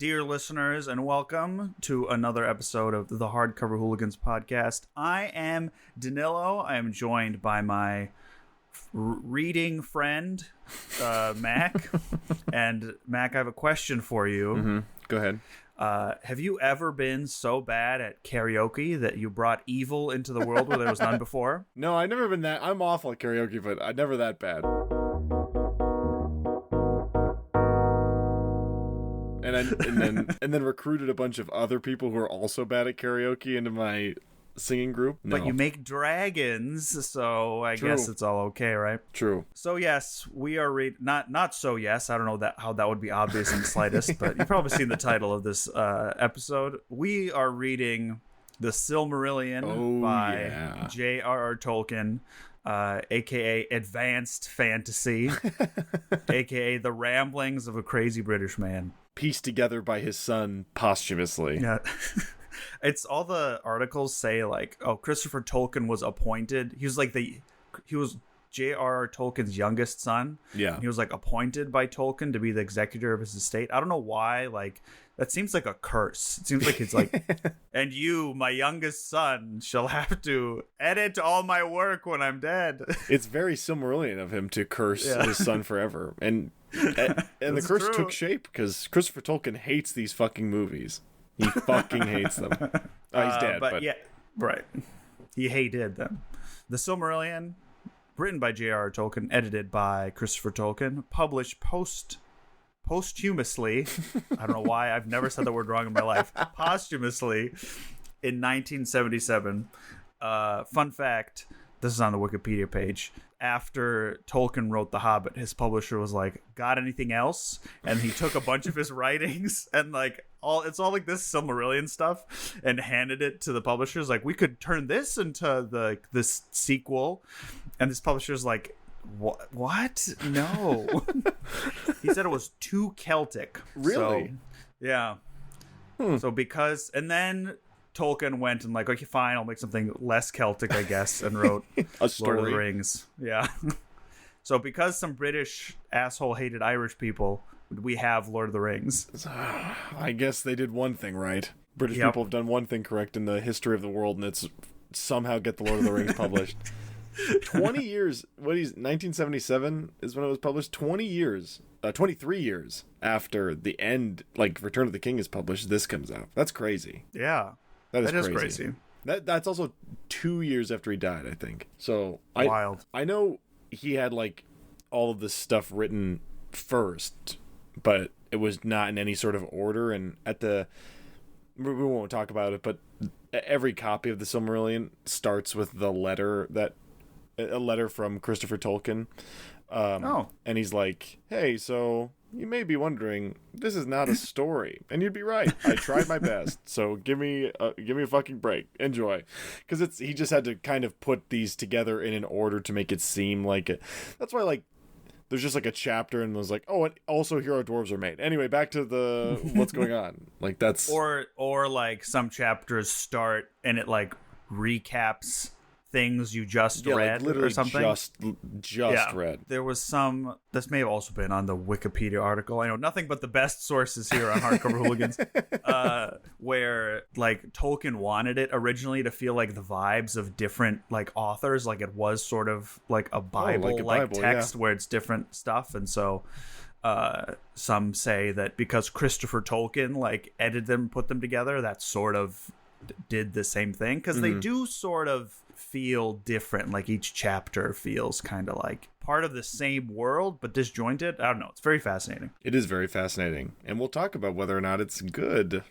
dear listeners, and welcome to another episode of the Hardcover Hooligans podcast. I am Danilo. I am joined by my reading friend, Mac. And Mac, I have a question for you. Mm-hmm. Go ahead. Have you ever been so bad at karaoke that you brought evil into the world where there was none before? No, I've never been that. I'm awful at karaoke, but I'm never that bad. And then recruited a bunch of other people who are also bad at karaoke into my singing group. No. But you make dragons, so I guess it's all okay, right? True. So yes, we are not so yes. I don't know how that would be obvious in the slightest, but you've probably seen the title of this episode. We are reading the Silmarillion by J.R.R. Tolkien, aka Advanced Fantasy, aka The Ramblings of a Crazy British Man. Pieced together by his son posthumously. Yeah. It's all the articles say like, oh, Christopher Tolkien was appointed. He was J.R.R. Tolkien's youngest son. Yeah. And he was like appointed by Tolkien to be the executor of his estate. I don't know why. Like, that seems like a curse. It seems like it's like, and you, my youngest son, shall have to edit all my work when I'm dead. It's very Silmarillion of him to curse his son forever. And the curse took shape because Christopher Tolkien hates these fucking movies. He fucking hates them. Oh, he's dead. But yeah, right. He hated them. The Silmarillion, written by J.R.R. Tolkien, edited by Christopher Tolkien, published posthumously. I don't know why. I've never said the word wrong in my life. Posthumously in 1977. Fun fact, this is on the Wikipedia page. After Tolkien wrote The Hobbit, his publisher was like, got anything else? And he took a bunch of his writings and like it's all like this Silmarillion stuff and handed it to the publishers. Like, we could turn this into this sequel. And this publisher's like, what? No. He said it was too Celtic. Really? So, yeah. So and then Tolkien went and like, okay, fine, I'll make something less Celtic, I guess, and wrote a story. Lord of the Rings. Yeah. So because some British asshole hated Irish people, we have Lord of the Rings. I guess they did one thing right. British people have done one thing correct in the history of the world, and it's somehow get the Lord of the Rings published. 20 years, 1977 is when it was published. 23 years after the end, like Return of the King is published, this comes out. That's crazy. Yeah. That is crazy. That's also 2 years after he died, I think. So wild. I know he had like all of this stuff written first, but it was not in any sort of order. And we won't talk about it, but every copy of the Silmarillion starts with a letter from Christopher Tolkien. And he's like, hey, so you may be wondering, this is not a story. And you'd be right. I tried my best. So give me a fucking break. Enjoy. Because he just had to kind of put these together in an order to make it seem like it. That's why, like, there's just like a chapter and was like, oh, and also here our dwarves are made. Anyway, back to the what's going on. Like, that's or like some chapters start and it like recaps things you just read, like or something. Just read. There was some. This may have also been on the Wikipedia article. I know nothing but the best sources here on Hardcover Hooligans. Where like Tolkien wanted it originally to feel like the vibes of different like authors, like it was sort of like a Bible like text where it's different stuff, and so. Some say that because Christopher Tolkien like edited them, put them together, that sort of did the same thing because they do sort of feel different. Like each chapter feels kind of like part of the same world but disjointed. I don't know. It's very fascinating. It is very fascinating, and we'll talk about whether or not it's good.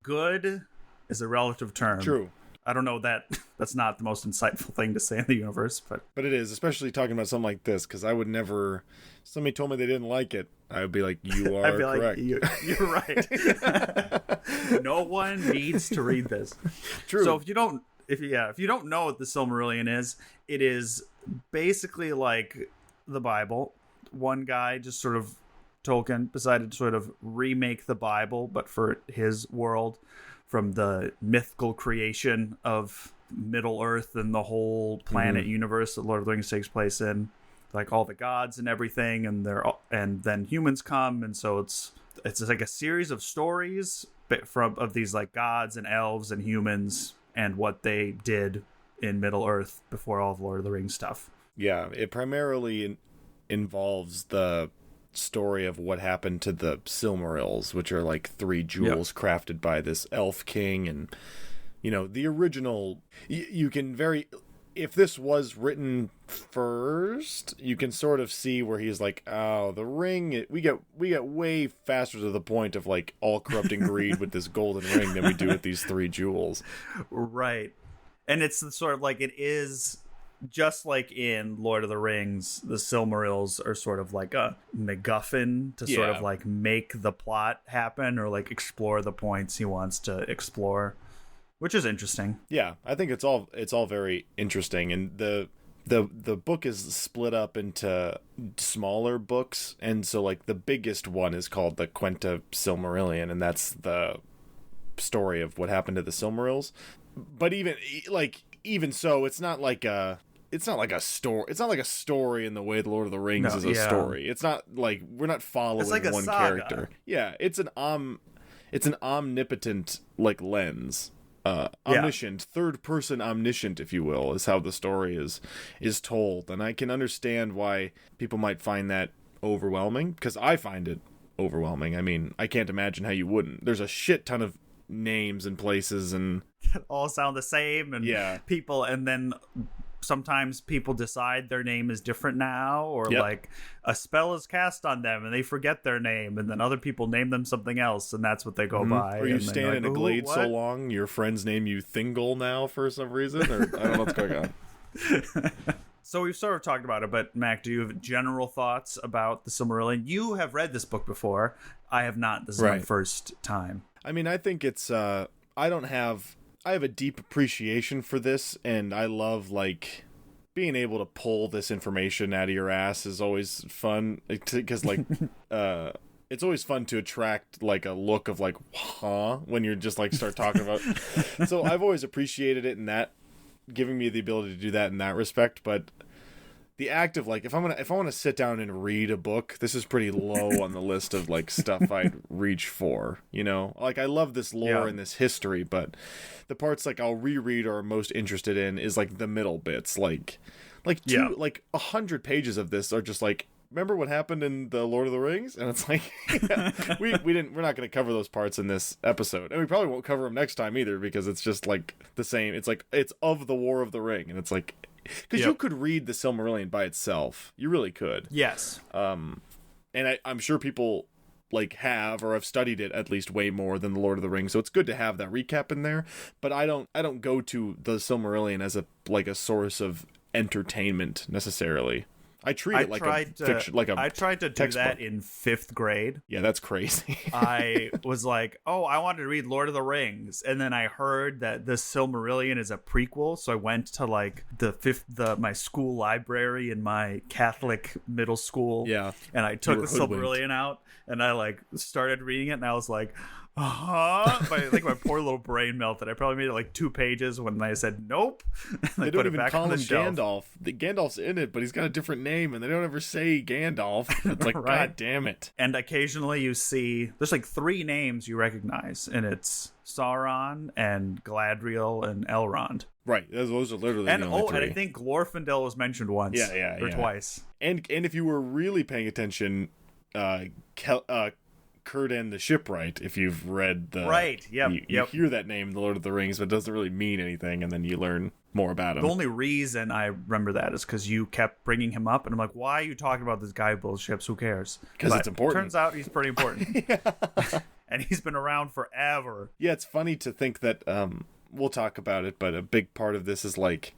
Good is a relative term. True. I don't know that's not the most insightful thing to say in the universe, but it is, especially talking about something like this, because I would never. Somebody told me they didn't like it, I would be like, "You are correct. Like, you're right." No one needs to read this. True. So if you don't know what the Silmarillion is, it is basically like the Bible. One guy just sort of Tolkien decided to sort of remake the Bible, but for his world. From the mythical creation of Middle Earth and the whole planet universe that Lord of the Rings takes place in, like all the gods and everything, and then humans come, and so it's it's like a series of stories of these like gods and elves and humans and what they did in Middle Earth before all of Lord of the Rings stuff. Yeah, it primarily involves the story of what happened to the Silmarils, which are like 3 jewels crafted by this elf king. And the original, you can if this was written first, you can sort of see where he's like, oh, the ring, we get way faster to the point of like all corrupting greed with this golden ring than we do with these 3 jewels. Right. And it's sort of like, it is just like in Lord of the Rings, the Silmarils are sort of like a MacGuffin to sort of like make the plot happen or like explore the points he wants to explore, which is interesting. Yeah, I think it's all very interesting, and the book is split up into smaller books, and so like the biggest one is called the Quenta Silmarillion, and that's the story of what happened to the Silmarils. But even so, it's not like a story. It's not like a story in the way the Lord of the Rings is a story. It's not like we're not following like one character. Yeah, it's an omnipotent like lens. Omniscient, third person omniscient, if you will, is how the story is told. And I can understand why people might find that overwhelming, because I find it overwhelming. I mean, I can't imagine how you wouldn't. There's a shit ton of names and places and all sound the same, and people, and then sometimes people decide their name is different now, or like a spell is cast on them and they forget their name, and then other people name them something else and that's what they go by. Or you stand in a glade so long your friends name you Thingol now for some reason, or I don't know what's going on. So we've sort of talked about it, but Mac, do you have general thoughts about the Silmarillion? You have read this book before. I have not. This is my first time. I mean, I think it's I have a deep appreciation for this, and I love like being able to pull this information out of your ass is always fun, because like it's always fun to attract like a look of like when you're just like start talking about. So I've always appreciated it in that, giving me the ability to do that in that respect. But the act of like, if I want to sit down and read a book, this is pretty low on the list of like stuff I'd reach for, like I love this lore and this history, but the parts like I'll reread or am most interested in is like the middle bits, like 100 pages of this are just like, remember what happened in the Lord of the Rings? And it's like, we're not going to cover those parts in this episode, and we probably won't cover them next time either, because it's just like the same. It's like, it's of the War of the Ring, and it's like, because you could read the Silmarillion by itself. You really could. Yes. And I'm sure people like have or have studied it at least way more than the Lord of the Rings. So it's good to have that recap in there. But I don't go to the Silmarillion as a source of entertainment necessarily. I treat it like a fiction, like a I tried to do textbook. that in 5th grade. Yeah, that's crazy. I was like, I wanted to read Lord of the Rings, and then I heard that the Silmarillion is a prequel, so I went to like my school library in my Catholic middle school. Yeah, and I took the Silmarillion out, and I like started reading it, and I was like, I think my poor little brain melted. I probably made it like 2 pages when I said nope. They don't even call him Gandalf. Gandalf's in it, but he's got a different name, and they don't ever say Gandalf. It's like, right. God damn it. And occasionally you see, there's like 3 names you recognize, and it's Sauron and Galadriel and Elrond. Right, those are literally the only 3. And I think Glorfindel was mentioned once or twice. And if you were really paying attention, Círdan the Shipwright, if you've read the you hear that name in the Lord of the Rings, but it doesn't really mean anything, and then you learn more about him. The only reason I remember that is because you kept bringing him up, and I'm like, why are you talking about this guy who builds ships? Who cares? Because it's important. Turns out he's pretty important. And he's been around forever. Yeah, it's funny to think that we'll talk about it, but a big part of this is like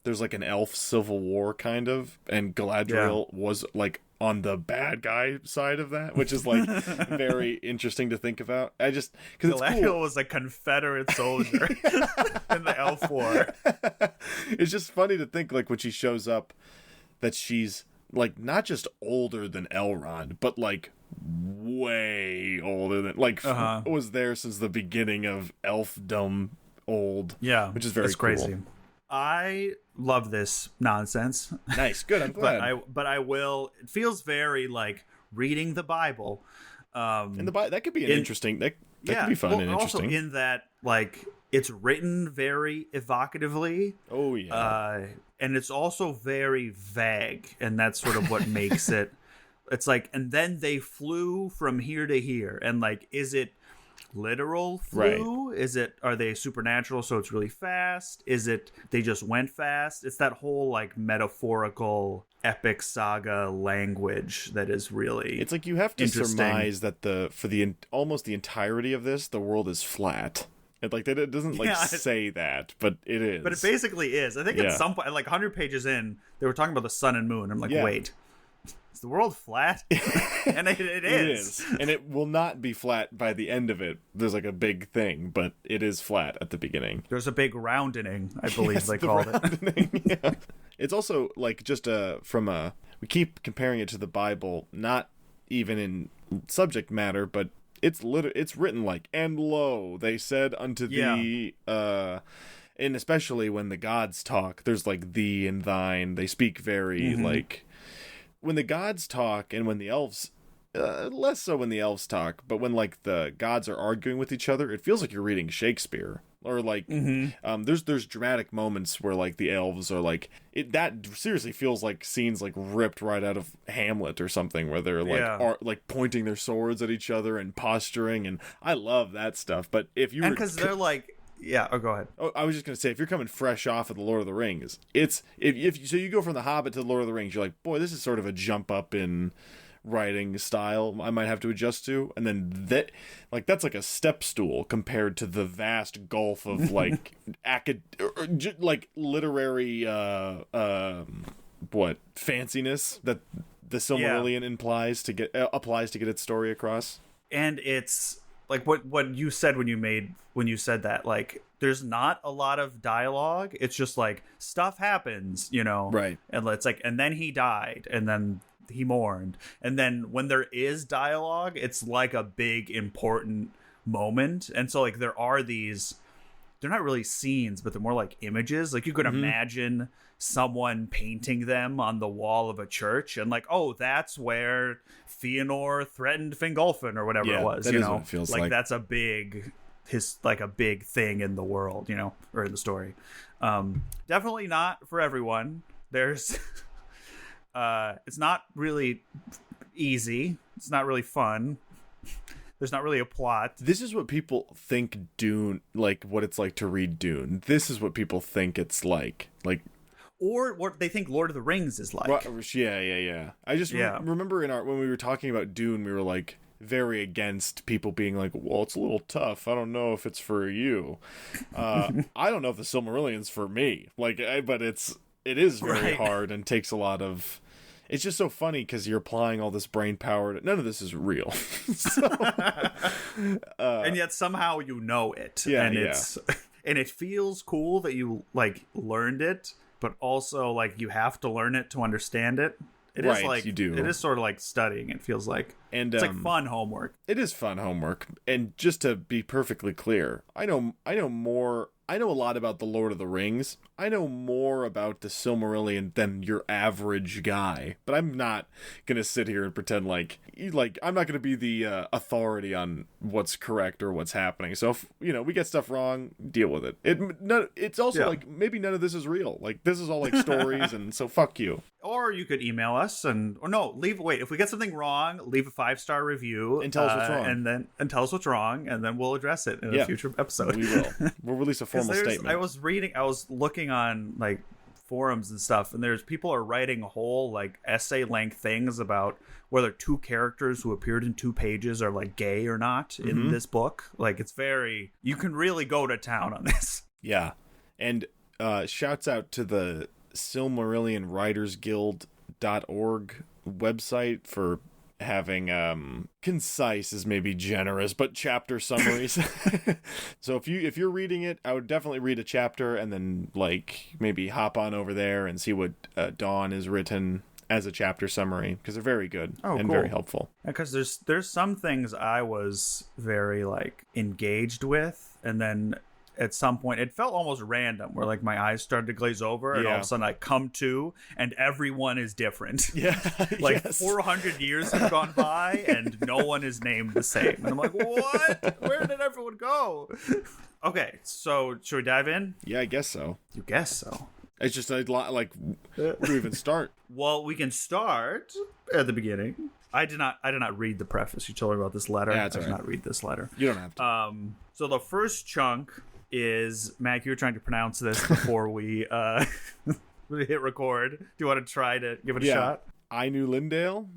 there's like an elf civil war kind of, and Galadriel was like on the bad guy side of that, which is like very interesting to think about. Because Galadriel cool. was a Confederate soldier in the Elf War. It's just funny to think like when she shows up that she's like not just older than Elrond, but like way older than was there since the beginning of elfdom old. Yeah, which is very cool. Crazy. I love this nonsense. Nice, good. I'm glad. But I will. It feels very like reading the Bible. And that could be an interesting. That could be fun and interesting. Also in that, like, it's written very evocatively. Oh yeah. And it's also very vague, and that's sort of what makes it. It's like, and then they flew from here to here, and like, is it literal flew? Right. Are they supernatural, so it's really fast? Is it they just went fast? It's that whole like metaphorical epic saga language that is really, it's like you have to surmise that almost the entirety of this, the world is flat. It doesn't say that, but it is. But it basically is. I think at some point, like 100 pages in, they were talking about the sun and moon. I'm like, wait, is the world flat? And it is. It is. And it will not be flat by the end of it. There's like a big thing, but it is flat at the beginning. There's a big roundening, I believe they called it. Yeah. It's also like just we keep comparing it to the Bible, not even in subject matter, but it's written like, and lo, they said unto thee, and especially when the gods talk, there's like thee and thine. They speak very like, when the gods talk and when the elves, less so when the elves talk, but when like the gods are arguing with each other, it feels like you're reading Shakespeare. Or like, there's dramatic moments where like the elves are like, that seriously feels like scenes like ripped right out of Hamlet or something, where they're like like pointing their swords at each other and posturing, and I love that stuff. But if you because they're like. Yeah, go ahead. Oh, I was just gonna say, if you're coming fresh off of the Lord of the Rings, it's if so you go from the Hobbit to the Lord of the Rings, you're like, boy, this is sort of a jump up in writing style I might have to adjust to, and then that's like a step stool compared to the vast gulf of like like literary fanciness that the Silmarillion applies to get its story across. And it's like what you said when you said that, like, there's not a lot of dialogue. It's just like stuff happens, right? And it's like, and then he died, and then he mourned, and then when there is dialogue, it's like a big important moment. And so like there are these, they're not really scenes, but they're more like images. Like you could imagine someone painting them on the wall of a church, and like, oh, that's where Fëanor threatened Fingolfin or whatever it was. That is what it feels like. That's a big a big thing in the world, or in the story. Definitely not for everyone. There's it's not really easy. It's not really fun. There's not really a plot. This is what people think Dune, like what it's like to read Dune. This is what people think it's like. Or what they think Lord of the Rings is like. Well, yeah. I just remember when we were talking about Dune, we were like very against people being like, well, it's a little tough. I don't know if it's for you. I don't know if the Silmarillion's for me. Like, but it is very hard and takes a lot of. It's just so funny because you're applying all this brain power to, none of this is real. And yet somehow you know it. And it feels cool that you like learned it, but also like you have to learn it to understand it. It is like you do. It is sort of like studying, it feels like. And it's like fun homework. It is fun homework. And just to be perfectly clear, I know a lot about the Lord of the Rings. I know more about the Silmarillion than your average guy. But I'm not going to sit here and pretend like I'm not going to be the authority on what's correct or what's happening. So if, we get stuff wrong, deal with it. It's also like maybe none of this is real. Like this is all like stories, and so fuck you. Or you could email us if we get something wrong, leave a 5-star review and tell us what's wrong. And tell us what's wrong, and then we'll address it in a future episode. We will. We'll release a formal statement. I was looking on like forums and stuff, and there's people are writing whole like essay length things about whether 2 characters who appeared in 2 pages are like gay or not in this book. Like it's you can really go to town on this. Yeah. And shouts out to the Silmarillion Writers Guild.org website for having concise is maybe generous, but chapter summaries. So if you're reading it, I would definitely read a chapter and then like maybe hop on over there and see what Dawn has written as a chapter summary, because they're very good and very helpful. Because there's some things I was very like engaged with, and then at some point, it felt almost random, where like my eyes started to glaze over, and all of a sudden I come to, and everyone is different. Yeah, like 400 years have gone by, and no one is named the same. And I'm like, what? Where did everyone go? Okay, so should we dive in? Yeah, I guess so. You guess so. It's just like, where do we even start? Well, we can start at the beginning. I did not read the preface. You told me about this letter. Yeah, I did not read this letter. You don't have to. So the first chunk is, Mac, you were trying to pronounce this before we hit record. Do you want to try to give it a shot? I knew Lindal.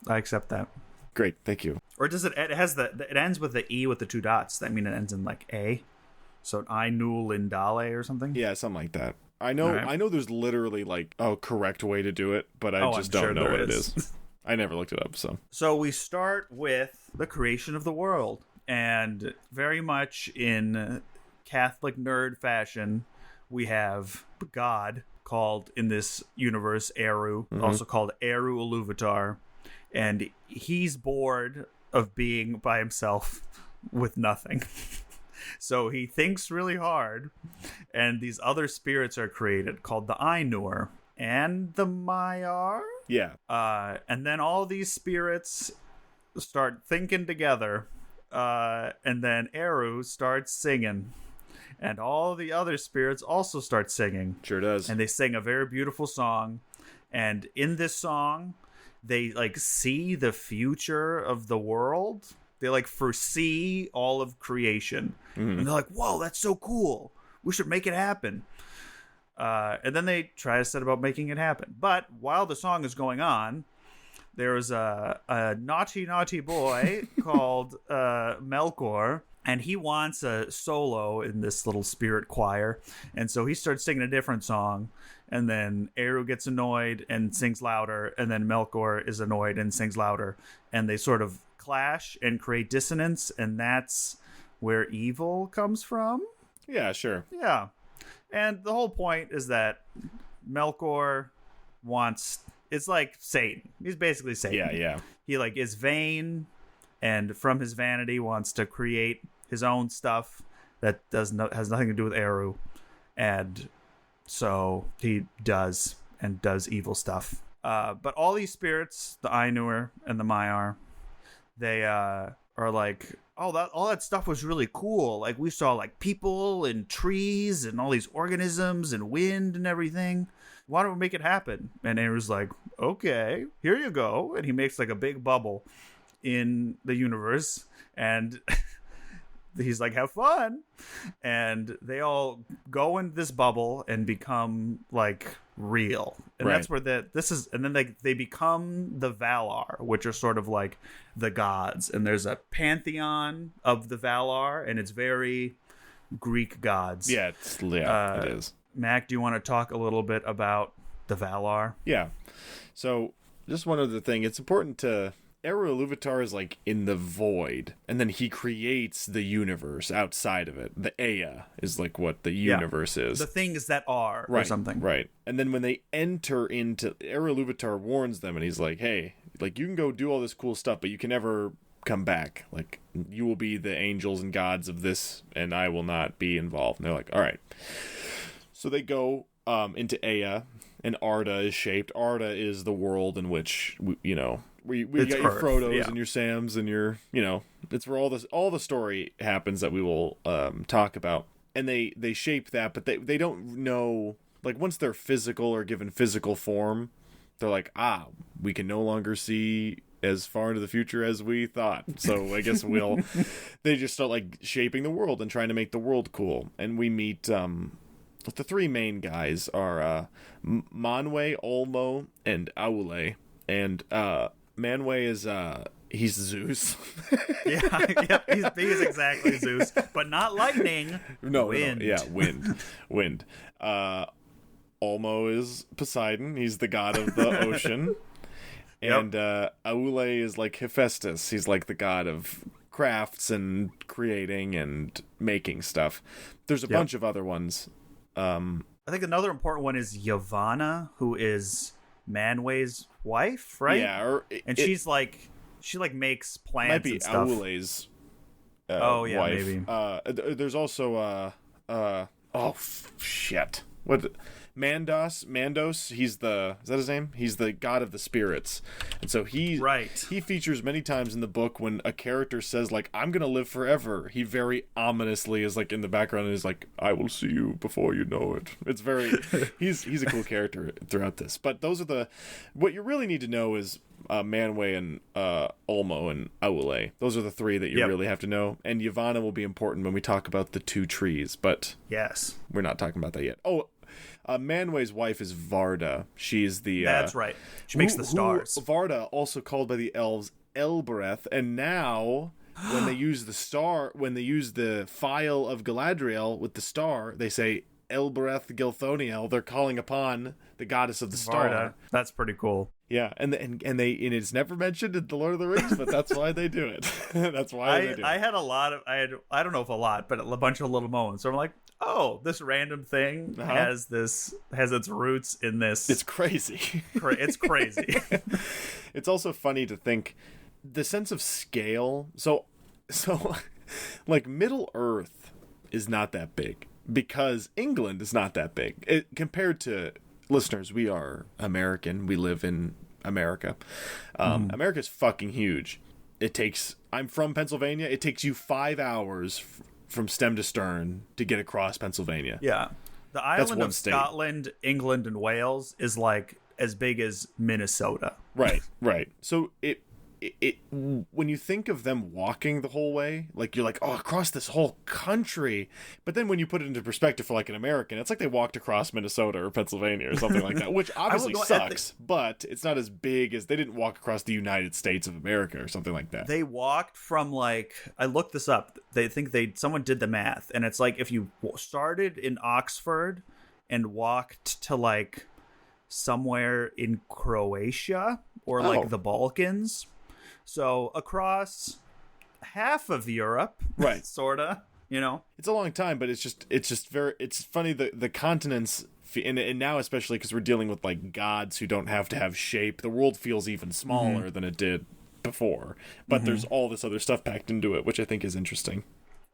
I accept that. Great, thank you. Or does it ends with the E with the 2 dots. That mean it ends in like A. So I knew Lindale or something? Yeah, something like that. I know there's literally like a correct way to do it, but I just don't know what it is. I never looked it up, so. So we start with the creation of the world. And very much in Catholic nerd fashion, we have God, called in this universe Eru, also called Eru Iluvatar. And he's bored of being by himself with nothing. So he thinks really hard, and these other spirits are created called the Ainur and the Maiar. Yeah. And then all these spirits start thinking together, and then Eru starts singing, and all the other spirits also start singing. Sure does. And they sing a very beautiful song, and in this song, they like see the future of the world. They like foresee all of creation. And they're like, whoa, that's so cool. We should make it happen. And then they try to set about making it happen. But while the song is going on, there's a naughty boy called Melkor, and he wants a solo in this little spirit choir. And so he starts singing a different song. And then Eru gets annoyed and sings louder. And then Melkor is annoyed and sings louder. And they sort of clash and create dissonance, and that's where evil comes from. Yeah, sure. Yeah. And the whole point is that Melkor it's like Satan. He's basically Satan. Yeah. He like is vain, and from his vanity wants to create his own stuff that has nothing to do with Eru. And so he does evil stuff. But all these spirits, the Ainur and the Maiar, they are like, oh, all that stuff was really cool. Like, we saw like people and trees and all these organisms and wind and everything. Why don't we make it happen? And Eru's like, okay, here you go. And he makes like a big bubble in the universe, and he's like, have fun. And they all go into this bubble and become like real. And that's where and then they become the Valar, which are sort of like the gods. And there's a pantheon of the Valar, and it's very Greek gods. Yeah, it is. Mac, do you want to talk a little bit about the Valar? Yeah. So just one other thing. It's important to... Eru Iluvatar is like in the void, and then he creates the universe outside of it. The Ea is like what the universe is. The things that are, or something. Right. And then when they enter into... Eru Iluvatar warns them, and he's like, hey, like, you can go do all this cool stuff, but you can never come back. Like, you will be the angels and gods of this, and I will not be involved. And they're like, all right. So they go into Ea, and Arda is shaped. Arda is the world in which, we got your Frodos and your Sams and your, it's where all the story happens that we will talk about. And they shape that, but they don't know, like, once they're physical or given physical form, they're like, we can no longer see as far into the future as we thought. So I guess they just start like shaping the world and trying to make the world cool. And we meet, the three main guys are Manwe, Olmo, and Aule. And Manwe is he's Zeus. Yeah, he's exactly Zeus, but not lightning. No, wind. No, yeah, wind. Olmo is Poseidon. He's the god of the ocean. And Aule is like Hephaestus. He's like the god of crafts and creating and making stuff. There's a bunch of other ones. I think another important one is Yavanna, who is Manwë's wife, right? Yeah, she makes plans. Might be and stuff. Aule's Oh yeah, wife. maybe. There's also shit. What? Mandos. Is that his name? He's the god of the spirits, and so he features many times in the book when a character says like, "I'm gonna live forever." He very ominously is like in the background and is like, "I will see you before you know it." It's very he's a cool character throughout this. But those are what you really need to know is Manwë and Ulmo and Aule. Those are the three that you really have to know. And Yavanna will be important when we talk about the two trees, but yes, we're not talking about that yet. Manwë's wife is Varda. She's the that's right. She makes the stars. Varda, also called by the elves Elbereth, and now when they use the file of Galadriel with the star, they say Elbereth Gilthoniel. They're calling upon the goddess of the star. Varda. That's pretty cool. Yeah, and it's never mentioned in the Lord of the Rings, but that's why they do it. That's why they do it. I had I don't know if a lot, but a bunch of little moments. So I'm like, oh, this random thing has its roots in this. It's crazy. It's crazy. It's also funny to think the sense of scale. So like Middle Earth is not that big because England is not that big compared to. Listeners, we are American. We live in America. America's fucking huge. I'm from Pennsylvania. It takes you 5 hours from stem to stern to get across Pennsylvania. Yeah. The island of Scotland, England, and Wales is like as big as Minnesota. Right. So it when you think of them walking the whole way, like you're like, oh, across this whole country. But then when you put it into perspective for like an American, it's like they walked across Minnesota or Pennsylvania or something like that, which obviously sucks, but it's not as big as they didn't walk across the United States of America or something like that. They walked from I looked this up. Someone did the math, and it's like if you started in Oxford and walked to somewhere in Croatia or the Balkans. So across half of Europe, right? Sorta, It's a long time, but it's funny the continents, and now especially because we're dealing with gods who don't have to have shape. The world feels even smaller than it did before, but there's all this other stuff packed into it, which I think is interesting.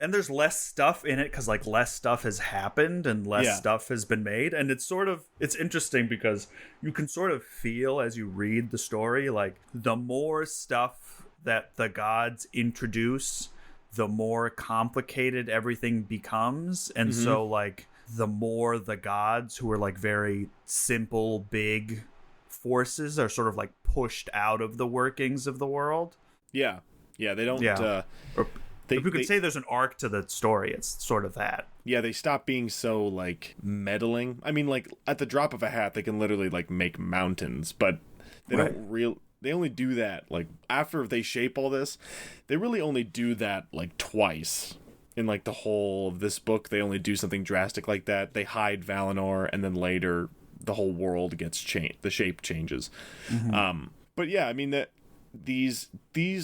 And there's less stuff in it because less stuff has happened and less stuff has been made, and it's interesting because you can sort of feel as you read the story the more stuff that the gods introduce, the more complicated everything becomes, and so the more the gods who are very simple big forces are sort of pushed out of the workings of the world. They don't If we could say there's an arc to the story, it's sort of that. Yeah, they stop being so meddling. I mean, at the drop of a hat, they can literally make mountains, but they don't they only do that after they shape all this. They really only do that twice in the whole of this book. They only do something drastic like that. They hide Valinor, and then later the whole world gets changed. The shape changes. But yeah, I mean that these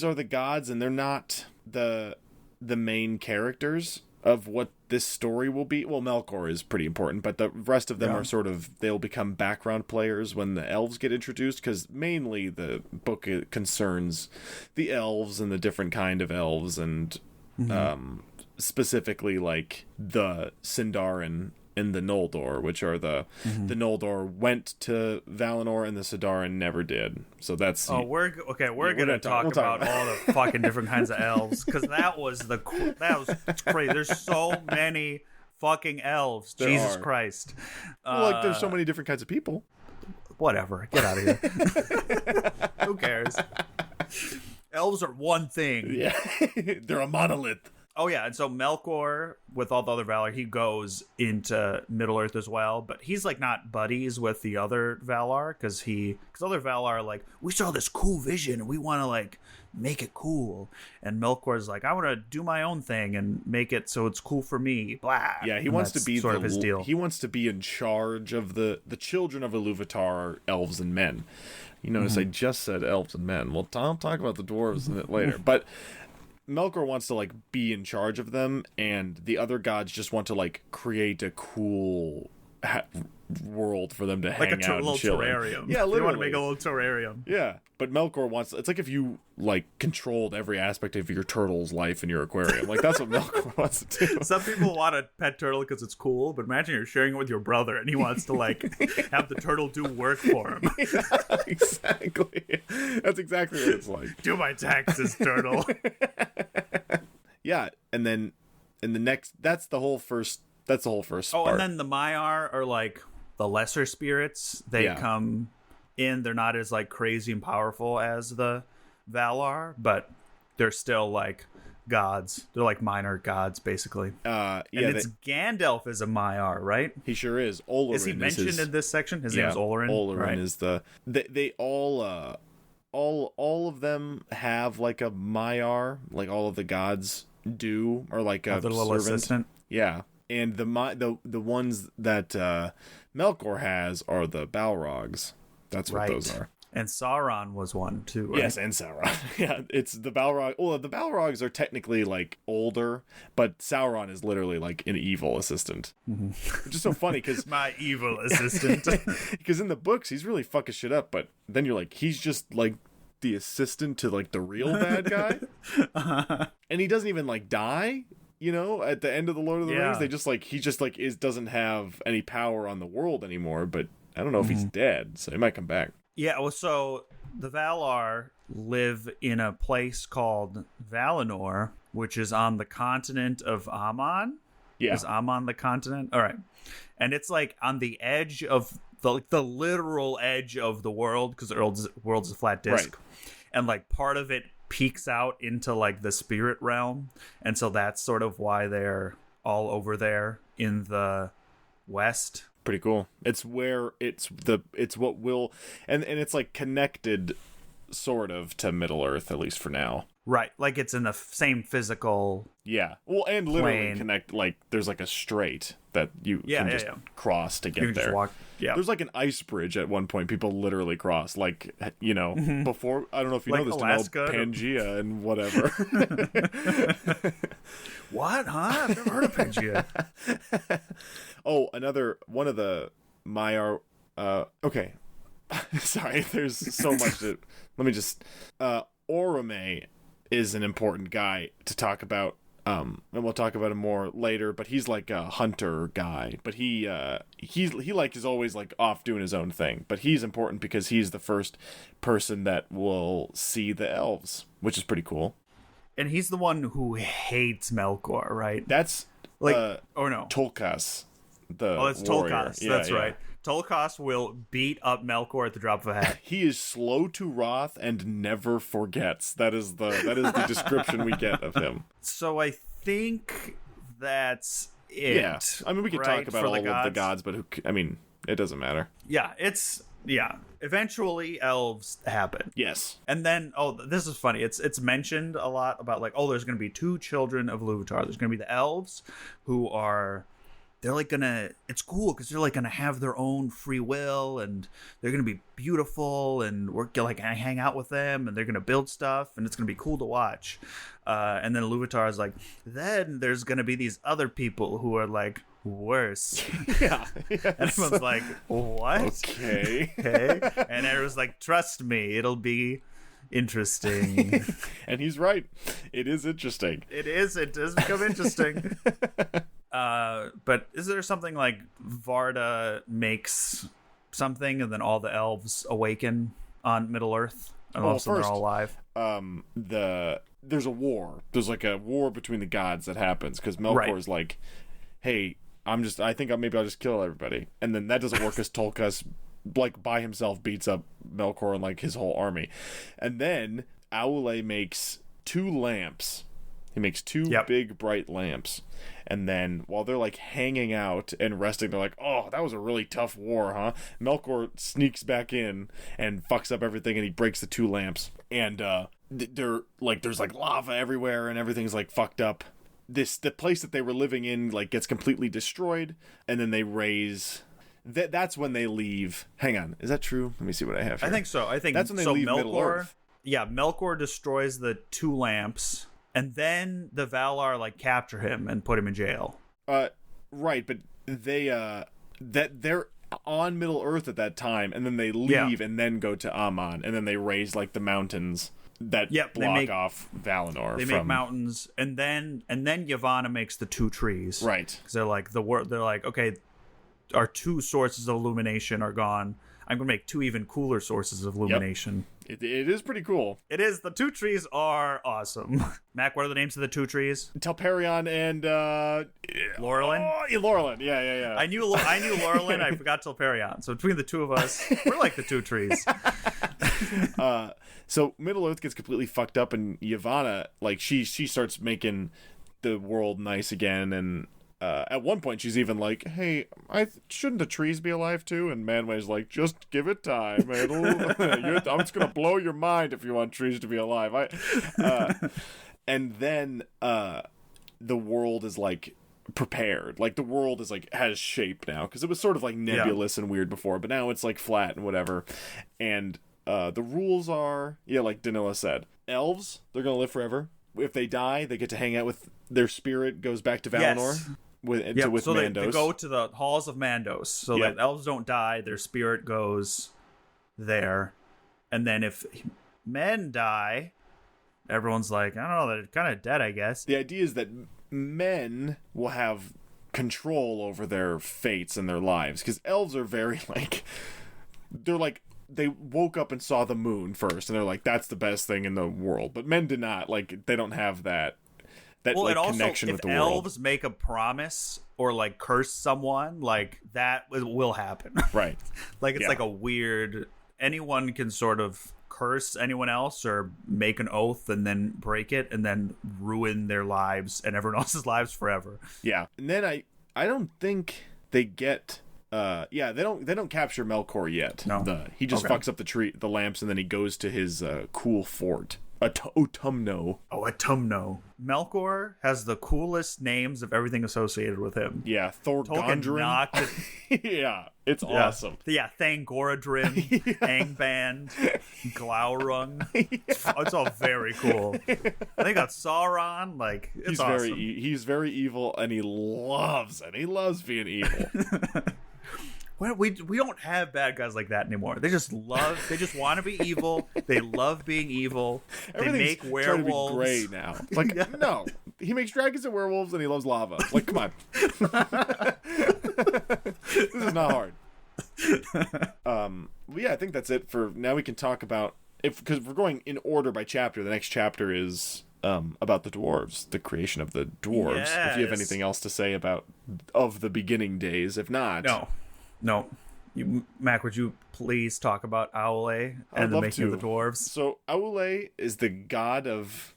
are the gods, and they're not the main characters of what this story will be. Well, Melkor is pretty important, but the rest of them are they'll become background players when the elves get introduced, because mainly the book concerns the elves and the different kind of elves, and specifically the Sindarin and the Noldor, which are the Noldor went to Valinor and the Sindarin never did. So that's we're gonna talk about all the fucking different kinds of elves, because that was crazy. There's so many fucking elves. Jesus Christ. There's so many different kinds of people. Whatever. Get out of here. Who cares? Elves are one thing. Yeah. They're a monolith. Oh, yeah, and so Melkor, with all the other Valar, he goes into Middle-earth as well, but he's, not buddies with the other Valar, because other Valar are we saw this cool vision, and we want to, make it cool. And Melkor's I want to do my own thing and make it so it's cool for me, blah. Yeah, he wants to be sort of his deal. He wants to be in charge of the children of Iluvatar, elves and men. You notice I just said elves and men. Well, I'll talk about the dwarves a bit later, but Melkor wants to be in charge of them, and the other gods just want to create a cool world for them to like hang a out and little chill in. terrarium. Yeah, literally. You want to make a little terrarium. Yeah, but Melkor wants. It's like if you like controlled every aspect of your turtle's life in your aquarium. Like that's what Melkor wants to do. Some people want a pet turtle because it's cool, but imagine you're sharing it with your brother and he wants to like have the turtle do work for him. Yeah, exactly. That's exactly what it's like. Do my taxes, turtle. Yeah, and then in the next, that's the whole first. That's the whole first. Oh, part. and then the Maiar are like the lesser spirits. They come in. They're not as like crazy and powerful as the Valar, but they're still like gods. They're like minor gods, basically. Yeah, and it's Gandalf is a Maiar, right? He sure is. Olorin is he mentioned in this section? His name is Olorin. Olorin right. is the. They all of them have like a Maiar, like all of the gods do, or like a little servant. assistant. Yeah. And the ones that Melkor has are the Balrogs. That's what those are. And Sauron was one too. Right? Yes, and Sauron. Yeah, it's the Balrog. Well, the Balrogs are technically like older, but Sauron is literally like an evil assistant, which is so funny because my evil assistant. Because in the books he's really fucking shit up, but then you're like he's just like the assistant to like the real bad guy, and he doesn't even like die. You know, at the end of the Lord of the Rings, they just like he just like doesn't have any power on the world anymore. But I don't know if he's dead, so he might come back. Yeah, well, so the Valar live in a place called Valinor, which is on the continent of Aman. Yeah, is Aman the continent? All right, and it's like on the edge of the literal edge of the world because the world is a flat disk, and like part of it peeks out into like the spirit realm, and so that's sort of why they're all over there in the west. Pretty cool. It's where it's what will and it's like connected sort of to Middle Earth, at least for now. Right, like it's in the same physical. Yeah, well, and literally plane. connect. Like there's like a strait that you can just cross to get there. Just walk. Yeah, there's like an ice bridge at one point. People literally cross, like before. I don't know if you like know this, Alaska to know Pangea and whatever. What? Huh? I've never heard of Pangea. Oh, another one of the Maiar. Okay, sorry. There's so much that. Let me just. Orome is an important guy to talk about. And we'll talk about him more later, but he's like a hunter guy, but he like is always like off doing his own thing, but he's important because he's the first person that will see the elves, which is pretty cool. And he's the one who hates Melkor, right? That's like no, Tolkas. That's warrior. Tolkas. Yeah, that's right. Tolkas will beat up Melkor at the drop of a hat. He is slow to wrath and never forgets. That is the description we get of him. So I think that's it. Yeah, I mean we could talk about all of the gods, but it doesn't matter. Yeah, eventually elves happen. Yes. And then this is funny. It's mentioned a lot about like there's going to be two children of Ilúvatar. There's going to be the elves who are. They're like it's cool because they're like gonna have their own free will and they're gonna be beautiful and we're gonna like hang out with them and they're gonna build stuff and it's gonna be cool to watch. And then Ilúvatar is like, then there's gonna be these other people who are like worse. Yeah. Yes. And everyone's like, what? Okay. And everyone's like, trust me, it'll be interesting. And he's right. It is interesting. It does become interesting. But is there something like Varda makes something and then all the elves awaken on Middle Earth and also they're all alive? There's a war. There's like a war between the gods that happens because Melkor's like, hey, I think maybe I'll just kill everybody. And then that doesn't work because Tolkas like by himself beats up Melkor and like his whole army. And then Aule makes 2 lamps. He makes 2 big bright lamps. And then while they're like hanging out and resting, they're like, oh, that was a really tough war, huh? Melkor sneaks back in and fucks up everything and he breaks the 2 lamps. And they're like there's like lava everywhere and everything's like fucked up. The place that they were living in like gets completely destroyed, and then they raise that's when they leave. Hang on, is that true? Let me see what I have here. I think so. I think that's when they leave Middle Earth. Yeah, Melkor destroys the 2 lamps, and then the Valar like capture him and put him in jail. Right, but they're on Middle Earth at that time, and then they leave and then go to Aman, and then they raise like the mountains that block off Valinor. They make mountains, and then Yavanna makes the two trees, right? Because they're like they're like, okay, our two sources of illumination are gone. I'm gonna make two even cooler sources of illumination. It is pretty cool. It is. The two trees are awesome. Mac, what are the names of the two trees? Telperion and Laurelin. Oh, yeah, Laurelin. Yeah. I knew Laurelin. I forgot Telperion. So between the two of us, we're like the two trees. So Middle Earth gets completely fucked up, and Yavanna, like she starts making the world nice again, and at one point she's even like, hey, shouldn't the trees be alive too? And Manway's like, just give it time. I'm just gonna blow your mind if you want trees to be alive. And then the world is like prepared, like the world is like has shape now, because it was sort of like nebulous and weird before, but now it's like flat and whatever. And the rules are, like Danila said, elves, they're gonna live forever. If they die, they get to hang out with their spirit, goes back to Valinor. Yes. With so Mandos. They go to the halls of Mandos, so that elves don't die. Their spirit goes there, and then if men die, everyone's like, I don't know, they're kind of dead, I guess. The idea is that men will have control over their fates and their lives, because elves are very they woke up and saw the moon first, and they're like, that's the best thing in the world. But men did not, they don't have that connection with the world. If elves make a promise or curse someone, that will happen. Right. It's like a weird, anyone can sort of curse anyone else or make an oath and then break it and then ruin their lives and everyone else's lives forever. Yeah. And then I don't think they get they don't capture Melkor yet. No. He just fucks up the lamps, and then he goes to his cool fort. Autumno. Oh, Autumno. Melkor has the coolest names of everything associated with him. Yeah, Thorgondrin. Yeah, it's awesome. Yeah, Thangorodrim, Angband, Glaurung. It's all very cool. They got Sauron. It's awesome. He's very evil, and he loves being evil. Well, we don't have bad guys like that anymore. They just want to be evil. They love being evil. They make werewolves. Trying to be gray now. No, he makes dragons and werewolves, and he loves lava. Come on. This is not hard. I think that's it for now. We can talk about because we're going in order by chapter. The next chapter is about the dwarves, the creation of the dwarves. Yes. If you have anything else to say about of the beginning days, if not, No. Mac, would you please talk about Aule and the making of the dwarves? So Aule is the god of,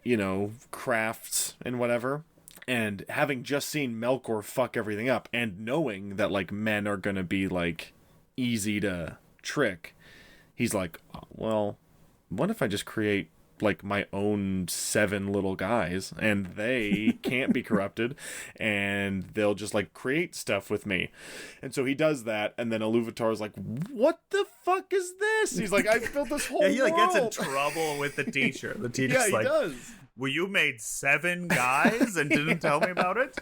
crafts and whatever. And having just seen Melkor fuck everything up and knowing that men are going to be easy to trick, he's like, well, what if I just create my own 7 little guys, and they can't be corrupted, and they'll just create stuff with me. And so he does that, and then Iluvatar's like, what the fuck is this? He's like, I built this whole he world. Gets in trouble with the teacher. The teacher's he does. Well, you made 7 guys and didn't tell me about it?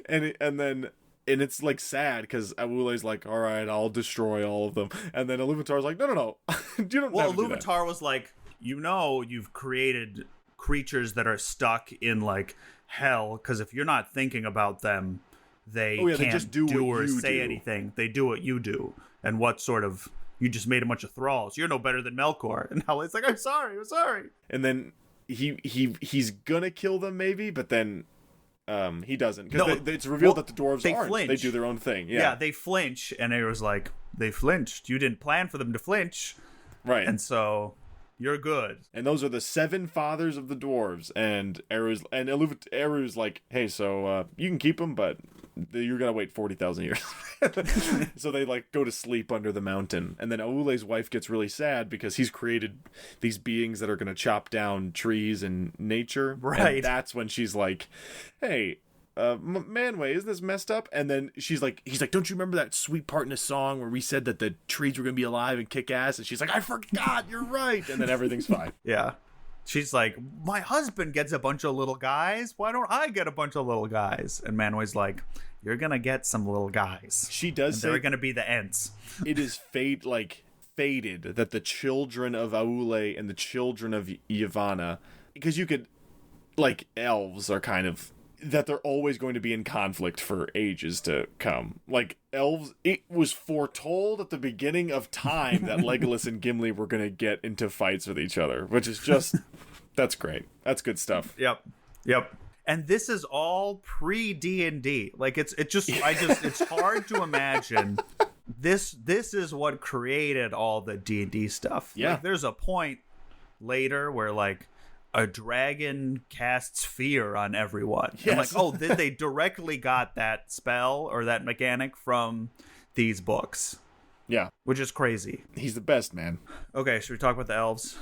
And it's sad because Awule's like, all right, I'll destroy all of them. And then Iluvatar's like, no. You don't Well, Iluvatar was like, you've created creatures that are stuck in hell, because if you're not thinking about them, they can't just do or say anything. They do what you do. And what sort of, you just made a bunch of thralls. You're no better than Melkor. And Hela's like, I'm sorry. And then he's gonna kill them maybe, but then he doesn't, because it's revealed that the dwarves aren't. Flinch. They do their own thing. Yeah, they flinch, and it was like, they flinched. You didn't plan for them to flinch. Right. And so you're good. And those are the 7 fathers of the dwarves. And Eru's like, hey, so you can keep them, but you're gonna wait 40,000 years. So they go to sleep under the mountain, and then Aule's wife gets really sad because he's created these beings that are gonna chop down trees and nature. Right. And that's when she's like, hey, Manway, isn't this messed up? And then he's like, don't you remember that sweet part in the song where we said that the trees were gonna be alive and kick ass? And she's like, I forgot, you're right. And then everything's fine. Yeah. she's like, my husband gets a bunch of little guys. Why don't I get a bunch of little guys? And Manwë's like, you're going to get some little guys. She does say they're going to be the Ents. It is fated that the children of Aule and the children of Yavanna, because you could, like, elves are kind of, that they're always going to be in conflict for ages to come. Like, elves, it was foretold at the beginning of time that Legolas and Gimli were going to get into fights with each other, which is just, that's great. That's good stuff. Yep. And this is all pre D&D. Like, it's hard to imagine. This is what created all the D&D stuff. Yeah. Like, there's a point later where, like, a dragon casts fear on everyone. Yes. I'm like, oh, they directly got that spell or that mechanic from these books. Yeah. Which is crazy. He's the best, man. Okay, should we talk about the elves?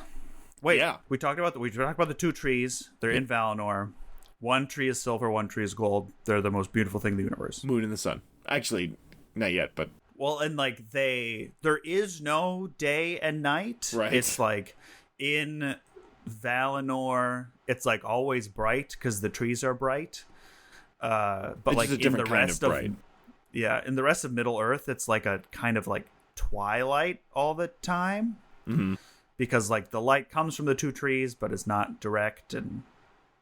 Wait, yeah. we talked about the two trees. They're in Valinor. One tree is silver, one tree is gold. They're the most beautiful thing in the universe. Moon and the sun. Actually, not yet, but... Well, and, like, there is no day and night. Right. It's, like, in Valinor, it's, like, always bright because the trees are bright. But, it's like, a in the kind rest of bright. in the rest of Middle Earth, it's, like, a kind of, like, twilight all the time. Mm-hmm. Because, like, the light comes from the two trees, but it's not direct and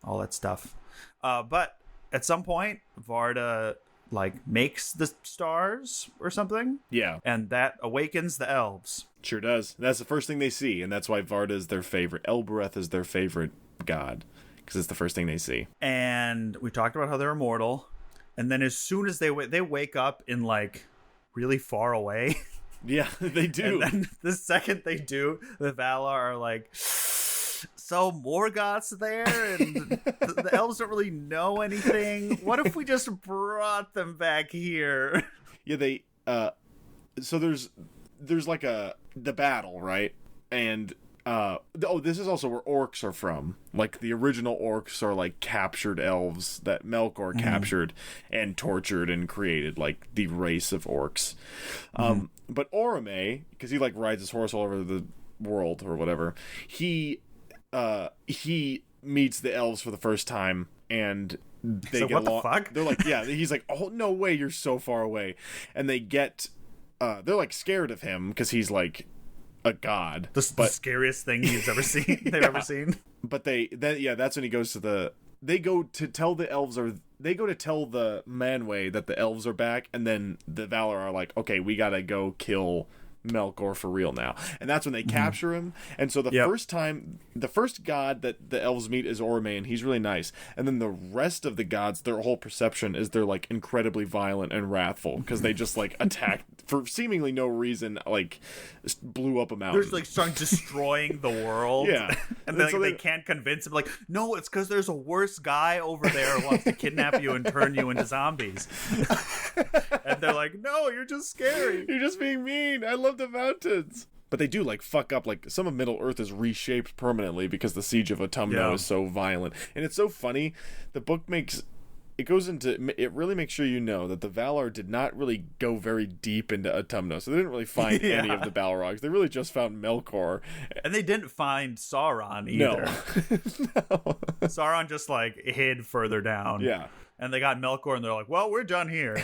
all that stuff. But at some point, Varda, like, makes the stars or something. Yeah. And that awakens the elves. Sure does. That's the first thing they see, and that's why Varda is their favorite. Elbereth is their favorite god, because it's the first thing they see. And we talked about how they're immortal. And then as soon as they wake up in, like, really far away. Yeah, they do. And then the second they do, the Valar are like... So Morgoth's there, and the elves don't really know anything. What if we just brought them back here? Yeah, they. So there's like the battle, right? And this is also where orcs are from. Like, the original orcs are like captured elves that Melkor captured and tortured and created, like, the race of orcs. But Orome, because he, like, rides his horse all over the world or whatever, he meets the elves for the first time, and they so get what along. The fuck? They're like, yeah, he's like, oh, no way, you're so far away. And they get, they're, like, scared of him because he's, like, a god. The scariest thing they've ever seen. But that's when he goes to they go to tell the Manwë that the elves are back, and then the Valar are like, okay, we gotta go kill Melkor for real now. And that's when they capture him. And so the first god that the elves meet is Orome, and he's really nice. And then the rest of the gods, their whole perception is they're, like, incredibly violent and wrathful because they just, like, attacked for seemingly no reason, like, blew up a mountain. They're, like, starting destroying the world. Yeah. And then, so they can't convince him, like, no, it's because there's a worse guy over there who wants to kidnap you and turn you into zombies. And they're like, no, you're just scary. You're just being mean. I love the mountains. But they do, like, fuck up. Like, some of Middle Earth is reshaped permanently because the siege of Autumno is so violent. And it's so funny. The book it really makes sure you know that the Valar did not really go very deep into Autumno. So they didn't really find any of the Balrogs. They really just found Melkor. And they didn't find Sauron either. No. Sauron just, like, hid further down. Yeah. And they got Melkor, and they're like, well, we're done here.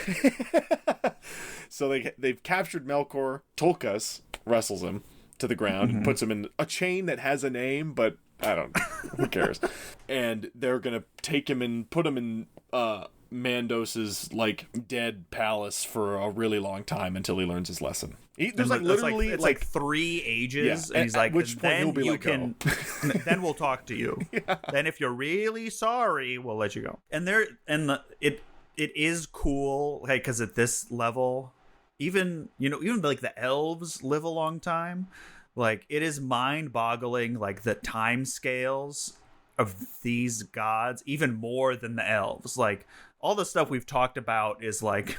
So they've captured Melkor. Tulkas wrestles him to the ground and puts him in a chain that has a name, but I don't know. Who cares? And they're going to take him and put him in Mandos's, like, dead palace for a really long time until he learns his lesson. There's, like, literally... It's like 3 ages, and he's like, at which point he'll be like, go. Then we'll talk to you. Yeah. Then if you're really sorry, we'll let you go. And it is cool, like, because at this level, even like the elves live a long time. Like, it is mind-boggling, like, the time scales of these gods, even more than the elves. Like, all the stuff we've talked about is, like,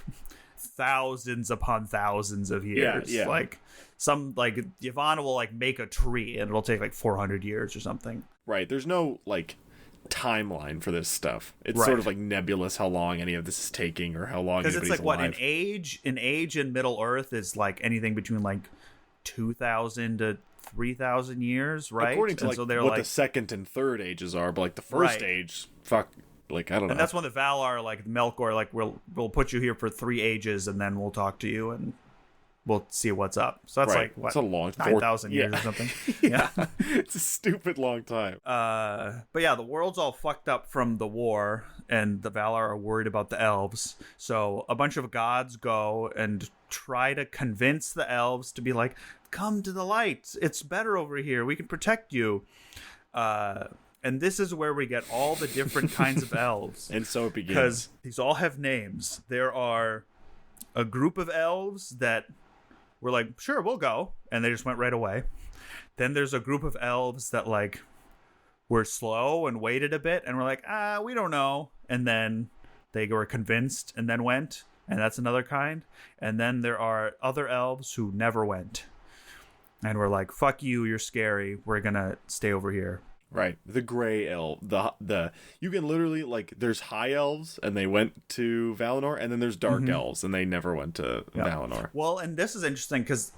thousands upon thousands of years. Yeah. Like, Yavanna will, like, make a tree, and it'll take, like, 400 years or something. Right. There's no, like, timeline for this stuff. It's sort of, like, nebulous how long any of this is taking or how long anybody's because it's, like, alive. an age in Middle Earth is, like, anything between, like, 2,000 to 3,000 years, right? According to and like so they're what like, the second and third ages are, but like the first Right. age, fuck, like I don't know. and that's when the Valar, like Melkor, like we'll put you here for 3 ages, and then we'll talk to you, and we'll see what's up. So that's right. like what, It's a long 9,000 years yeah. or something. Yeah, it's a stupid long time. But yeah, the world's all fucked up from the war, and the Valar are worried about the elves. So a bunch of gods go and try to convince the elves to be like, come to the light. It's better over here. We can protect you. And this is where we get all the different kinds of elves. And so it begins. Because these all have names. There are a group of elves that were like, sure, we'll go. And they just went right away. Then there's a group of elves that like were slow and waited a bit and were like, we don't know. And then they were convinced and then went. And that's another kind. And then there are other elves who never went. And we're like, fuck you, you're scary. We're going to stay over here. Right, the gray elf, the you can literally like there's high elves and they went to Valinor, and then there's dark elves and they never went to Valinor. Well, and this is interesting because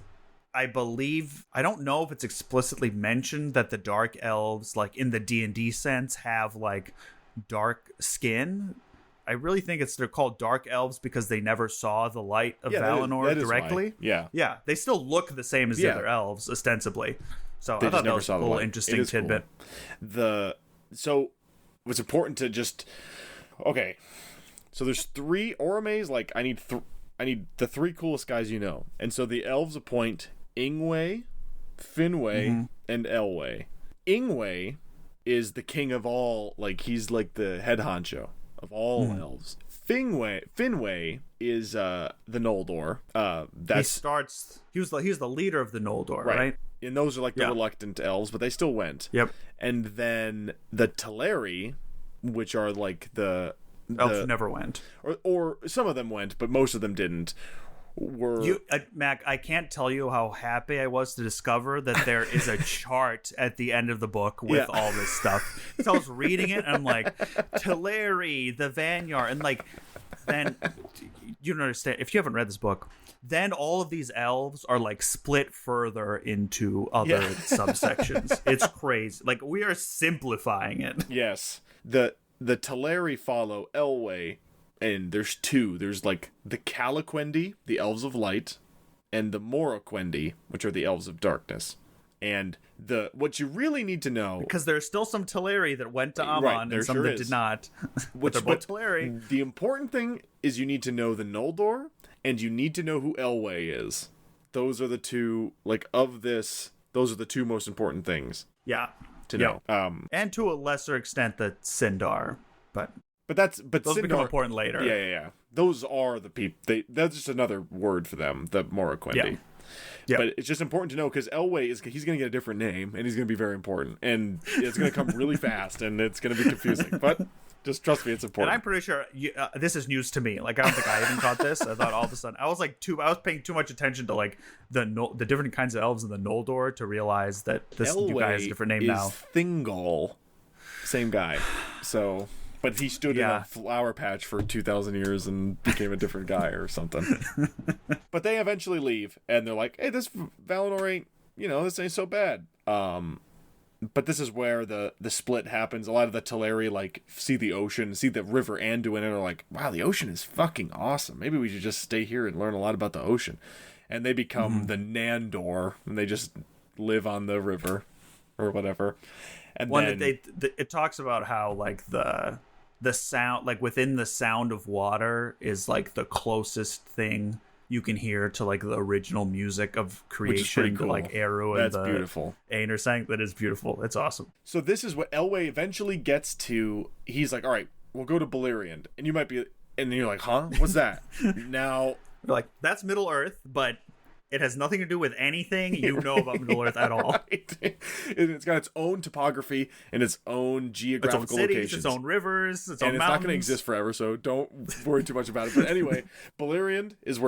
I don't know if it's explicitly mentioned that the dark elves, like in the D&D sense, have like dark skin. I really think they're called dark elves because they never saw the light of Valinor that is directly. why. Yeah, they still look the same as the other elves ostensibly. So They I thought just that never was saw a the little light. interesting It is tidbit. Cool. So what's important to just okay. So there's 3 Oromes. Like I need the 3 coolest guys you know, and so the elves appoint Ingwe, Finwë, and Elwë. Ingwe is the king of all. Like he's like the head honcho of all elves. Finwë is the Noldor. He's the leader of the Noldor, right? And those are like the reluctant elves, but they still went. Yep. And then the Teleri, which are like the Elves who never went. or some of them went, but most of them didn't. Were Mac, I can't tell you how happy I was to discover that there is a chart at the end of the book with all this stuff. So I was reading it and I'm like, Teleri, the Vanyar, and like then you don't understand if you haven't read this book. Then all of these elves are like split further into other subsections. It's crazy. Like we are simplifying it. Yes. The Teleri follow Elwë, and there's 2. There's like the Calaquendi, the elves of light, and the Moraquendi, which are the elves of darkness. And what you really need to know, because there's still some Teleri that went to Amon and some that did not. Which, they're both Teleri. The important thing is you need to know the Noldor, and you need to know who Elwë is. Those are the 2, like of this. Those are the 2 most important things. Yeah. To know. And to a lesser extent the Sindar, but those Sindar become important later. Yeah. Those are the people. That's just another word for them, the Moraquendi. Yeah. But it's just important to know because Elwë he's going to get a different name, and he's going to be very important, and it's going to come really fast, and it's going to be confusing. But just trust me, it's important. And I'm pretty sure this is news to me. Like I don't think I even caught this. I thought all of a sudden I was paying too much attention to like the different kinds of elves in the Noldor to realize that this new guy has a different name now. Thingol, same guy. So. But he stood in a flower patch for 2,000 years and became a different guy or something. But they eventually leave, and they're like, hey, this Valinor ain't, this ain't so bad. But this is where the split happens. A lot of the Teleri, like, see the ocean, see the river Anduin, and are like, wow, the ocean is fucking awesome. Maybe we should just stay here and learn a lot about the ocean. And they become the Nandor, and they just live on the river or whatever. And it talks about how, like, the sound, like within the sound of water is like the closest thing you can hear to like the original music of creation. Which is pretty cool. Like Eru and the beautiful. Aenir sang. That is beautiful. It's awesome. So this is what Elwë eventually gets to. He's like, all right, we'll go to Beleriand. And you might be, and then you're like, huh? What's that? Now, you're like, that's Middle Earth, but it has nothing to do with anything you know about Middle Earth at all. It's got its own topography and its own geographical its own cities, locations. Its own rivers, its own mountains. And it's not going to exist forever, so don't worry too much about it. But anyway, Beleriand is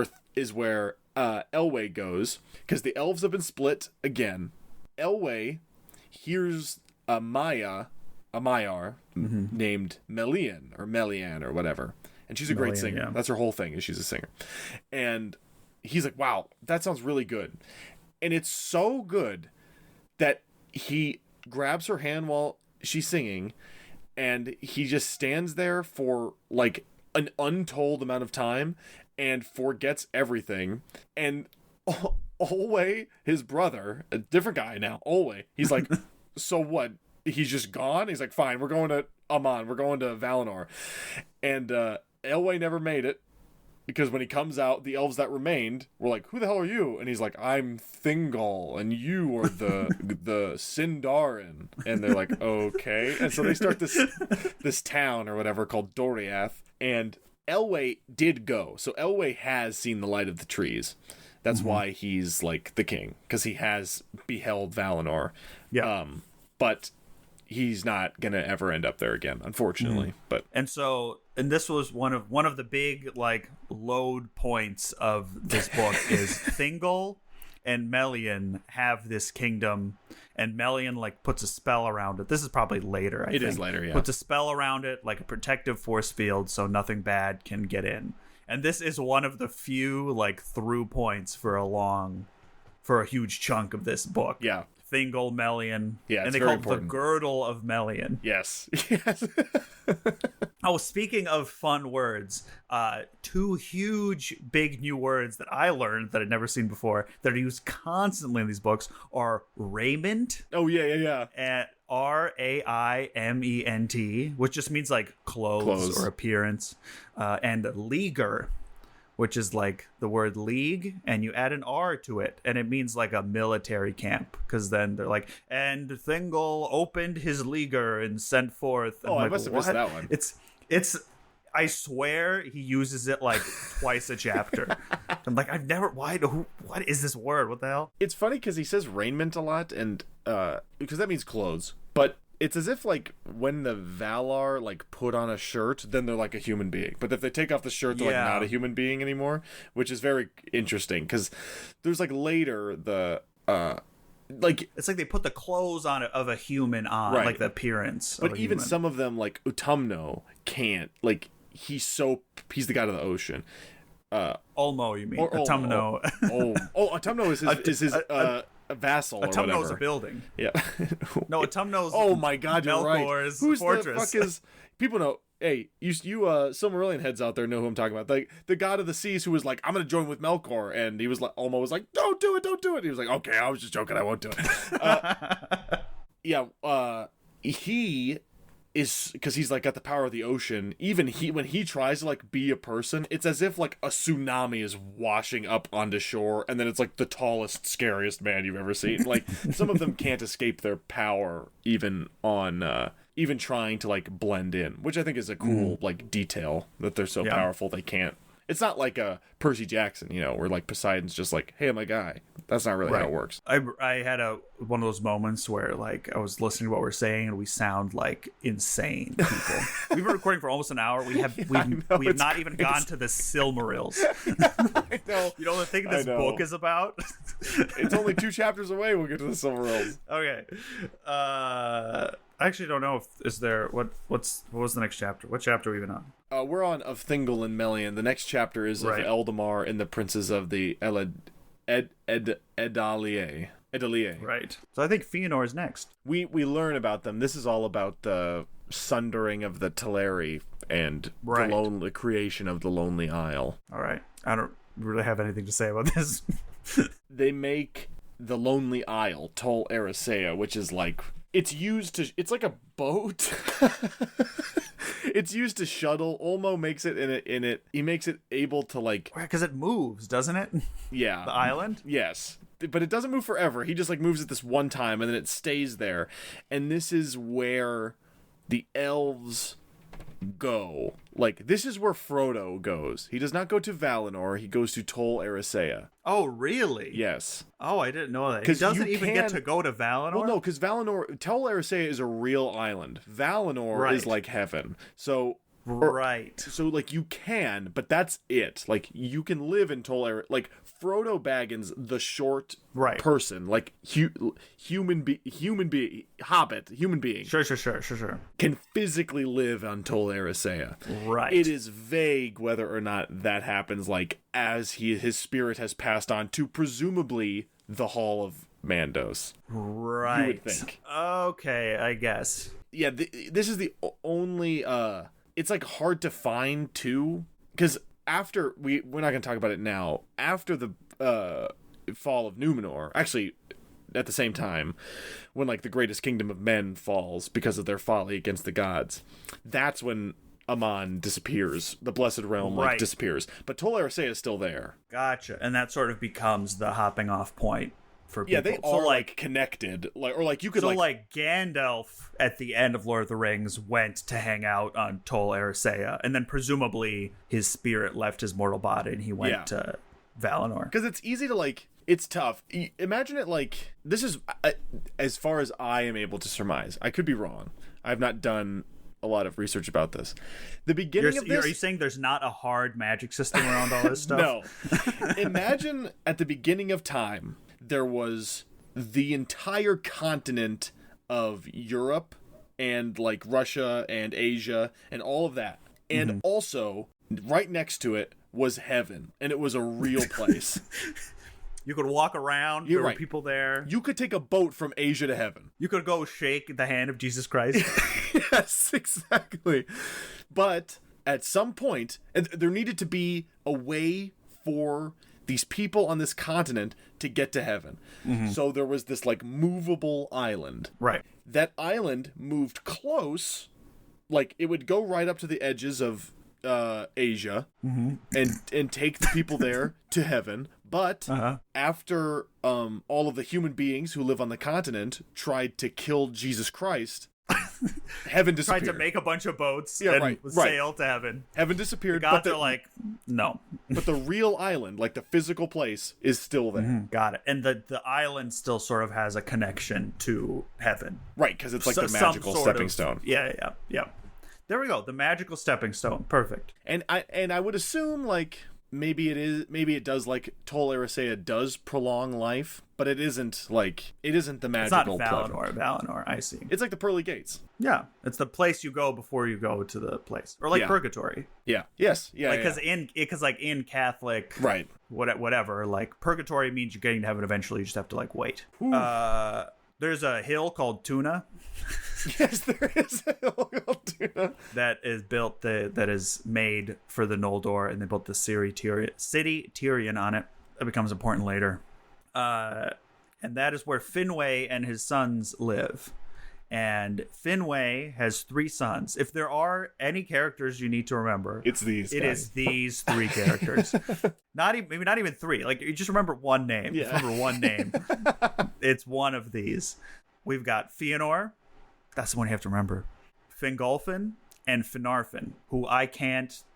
where Elwë goes, because the elves have been split again. Elwë hears a Maiar named Melian or Melian or whatever. And she's a great singer. Yeah. That's her whole thing, is she's a singer. And he's like, wow, that sounds really good. And it's so good that he grabs her hand while she's singing, and he just stands there for like an untold amount of time and forgets everything. And Olwe, his brother, a different guy now, Olwe, he's like, so what? He's just gone? He's like, fine, we're going to Amon, we're going to Valinor. And Elwë never made it, because when he comes out, the elves that remained were like, who the hell are you? And he's like, I'm Thingol, and you are the Sindarin. And they're like, okay. And so they start this town or whatever called Doriath, and Elwë did go. So Elwë has seen the light of the trees. That's why he's like the king, because he has beheld Valinor. Yeah. But he's not gonna ever end up there again, unfortunately. And this was one of the big like load points of this book is Thingol and Melian have this kingdom, and Melian like puts a spell around it. This is probably later. I think. It is later, yeah. Puts a spell around it, like a protective force field, so nothing bad can get in. And this is one of the few like through points for a huge chunk of this book. Yeah. Thingol, Melian. Yeah, and they call it the Girdle of Melian. Yes. Yes. Oh, speaking of fun words, two huge, big new words that I learned that I'd never seen before that are used constantly in these books are raiment. Oh, yeah. And Raiment, which just means like clothes. Or appearance. And leaguer, which is like the word league, and you add an R to it, and it means like a military camp, because then they're like, and Thingol opened his leaguer and sent forth. And I must have missed that one. It's I swear he uses it like twice a chapter. I'm like, what is this word? What the hell? It's funny because he says raiment a lot, and because that means clothes, but it's as if like when the Valar like put on a shirt, then they're like a human being. But if they take off the shirt, they're like not a human being anymore, which is very interesting because there's like later the like it's like they put the clothes on of a human on, right, like the appearance. But even some of them, like Utumno, can't. Like he's the god of the ocean. Ulmo, you mean? Utumno. Utumno is his a vassal or whatever. Utumno's a building. Yeah. No, Utumno's. Oh my God, you're Melkor's right. Who's fortress. the fuck is? People know. Hey, you Silmarillion heads out there know who I'm talking about. Like the god of the seas who was like, I'm gonna join with Melkor, and he was like, Ulmo was like, don't do it. He was like, okay, I was just joking, I won't do it. He is, because he's like got the power of the ocean. Even when he tries to like be a person, it's as if like a tsunami is washing up onto shore, and then it's like the tallest, scariest man you've ever seen. Like some of them can't escape their power, even on even trying to like blend in, which I think is a cool like detail that they're so powerful they can't. It's not like a Percy Jackson, where like Poseidon's just like, hey, I'm a guy. That's not really how it works. I had one of those moments where like I was listening to what we're saying and we sound like insane people. We've been recording for almost an hour. We've not even gone to the Silmarils. I know. You know the thing this book is about? It's only 2 chapters away. We'll get to the Silmarils. Okay. I actually don't know what was the next chapter? What chapter are we even on? We're on of Thingol and Melian. The next chapter is of Eldamar and the princes of the Edalie. Right. So I think Fëanor is next. We learn about them. This is all about the sundering of the Teleri and the creation of the Lonely Isle. All right. I don't really have anything to say about this. They make the Lonely Isle, Tol Eressëa, which is like it's like a boat. It's used to shuttle. Ulmo makes it in it. He makes it able to like, because it moves, doesn't it? Yeah. The island? Yes. But it doesn't move forever. He just like moves it this one time and then it stays there. And this is where the elves go. Like, this is where Frodo goes. He does not go to Valinor. He goes to Tol Eressëa. Oh, really? Yes. Oh, I didn't know that. He doesn't even get to go to Valinor? Well, no, because Tol Eressëa is a real island. Valinor is like heaven. So... Right. So, like, you can, but that's it. Like, you can live in Tol Eressëa. Like, Frodo Baggins, the short person, like, human being, hobbit, human being. Sure. Can physically live on Tol Eressëa. Right. It is vague whether or not that happens, like, as his spirit has passed on to presumably the Hall of Mandos. Right. You would think. Okay, I guess. Yeah, this is the only it's like hard to find too, because after we're not going to talk about it now. After the fall of Numenor, actually at the same time, when like the greatest kingdom of men falls because of their folly against the gods, that's when Aman disappears. The Blessed Realm like disappears, but Tol Eressëa is still there. Gotcha, and that sort of becomes the hopping off point for people. Yeah, they are like connected, like you could like Gandalf at the end of Lord of the Rings went to hang out on Tol Eressëa, and then presumably his spirit left his mortal body and he went to Valinor. Because it's easy to it's tough. Imagine it like this is as far as I am able to surmise. I could be wrong. I've not done a lot of research about this. The beginning of this... Are you saying there's not a hard magic system around all this stuff? No. Imagine at the beginning of time, there was the entire continent of Europe and like Russia and Asia and all of that. And also, right next to it was heaven. And it was a real place. You could walk around. There were people there. You could take a boat from Asia to heaven. You could go shake the hand of Jesus Christ. Yes, exactly. But at some point, there needed to be a way for these people on this continent to get to heaven. So there was this like movable island. Right. That island moved close. Like it would go right up to the edges of Asia and take the people there to heaven. But after all of the human beings who live on the continent tried to kill Jesus Christ, heaven disappeared. Tried to make a bunch of boats and sail to heaven. Heaven disappeared. The gods are like, no. But the real island, like the physical place, is still there. Got it. And the island still sort of has a connection to heaven. Right, because it's like the magical stepping stone. Yeah. There we go. The magical stepping stone. Perfect. And I would assume like maybe it does like Tol Eressëa does prolong life, but it isn't the magical. It's not Valinor. I see. It's like the pearly gates. Yeah, it's the place you go before you go to the place, or like purgatory. Yeah. Yes. Yeah. Like because in Catholic, right? Whatever. Like purgatory means you're getting to heaven eventually. You just have to like wait. There's a hill called Tuna. Yes, there is a hill called Tuna that is built. That is made for the Noldor, and they built the city Tyrion on it. That becomes important later. And that is where Finwë and his sons live. And Finwë has 3 sons. If there are any characters you need to remember, it's these. It is these 3 characters. Maybe not even 3. Like you just remember one name. Yeah. Just remember one name. It's one of these. We've got Fëanor. That's the one you have to remember. Fingolfin and Finarfin, who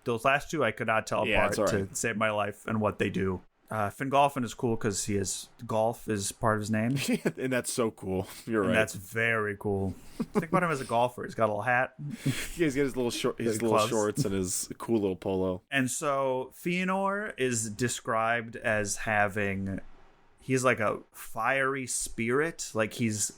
those last 2 I could not tell apart to save my life and what they do. Fingolfin is cool because golf is part of his name. And that's so cool. You're right. That's very cool. Think about him as a golfer. He's got a little hat. Yeah, he's got his little shorts and his cool little polo. And so Fëanor is described as he's like a fiery spirit. Like he's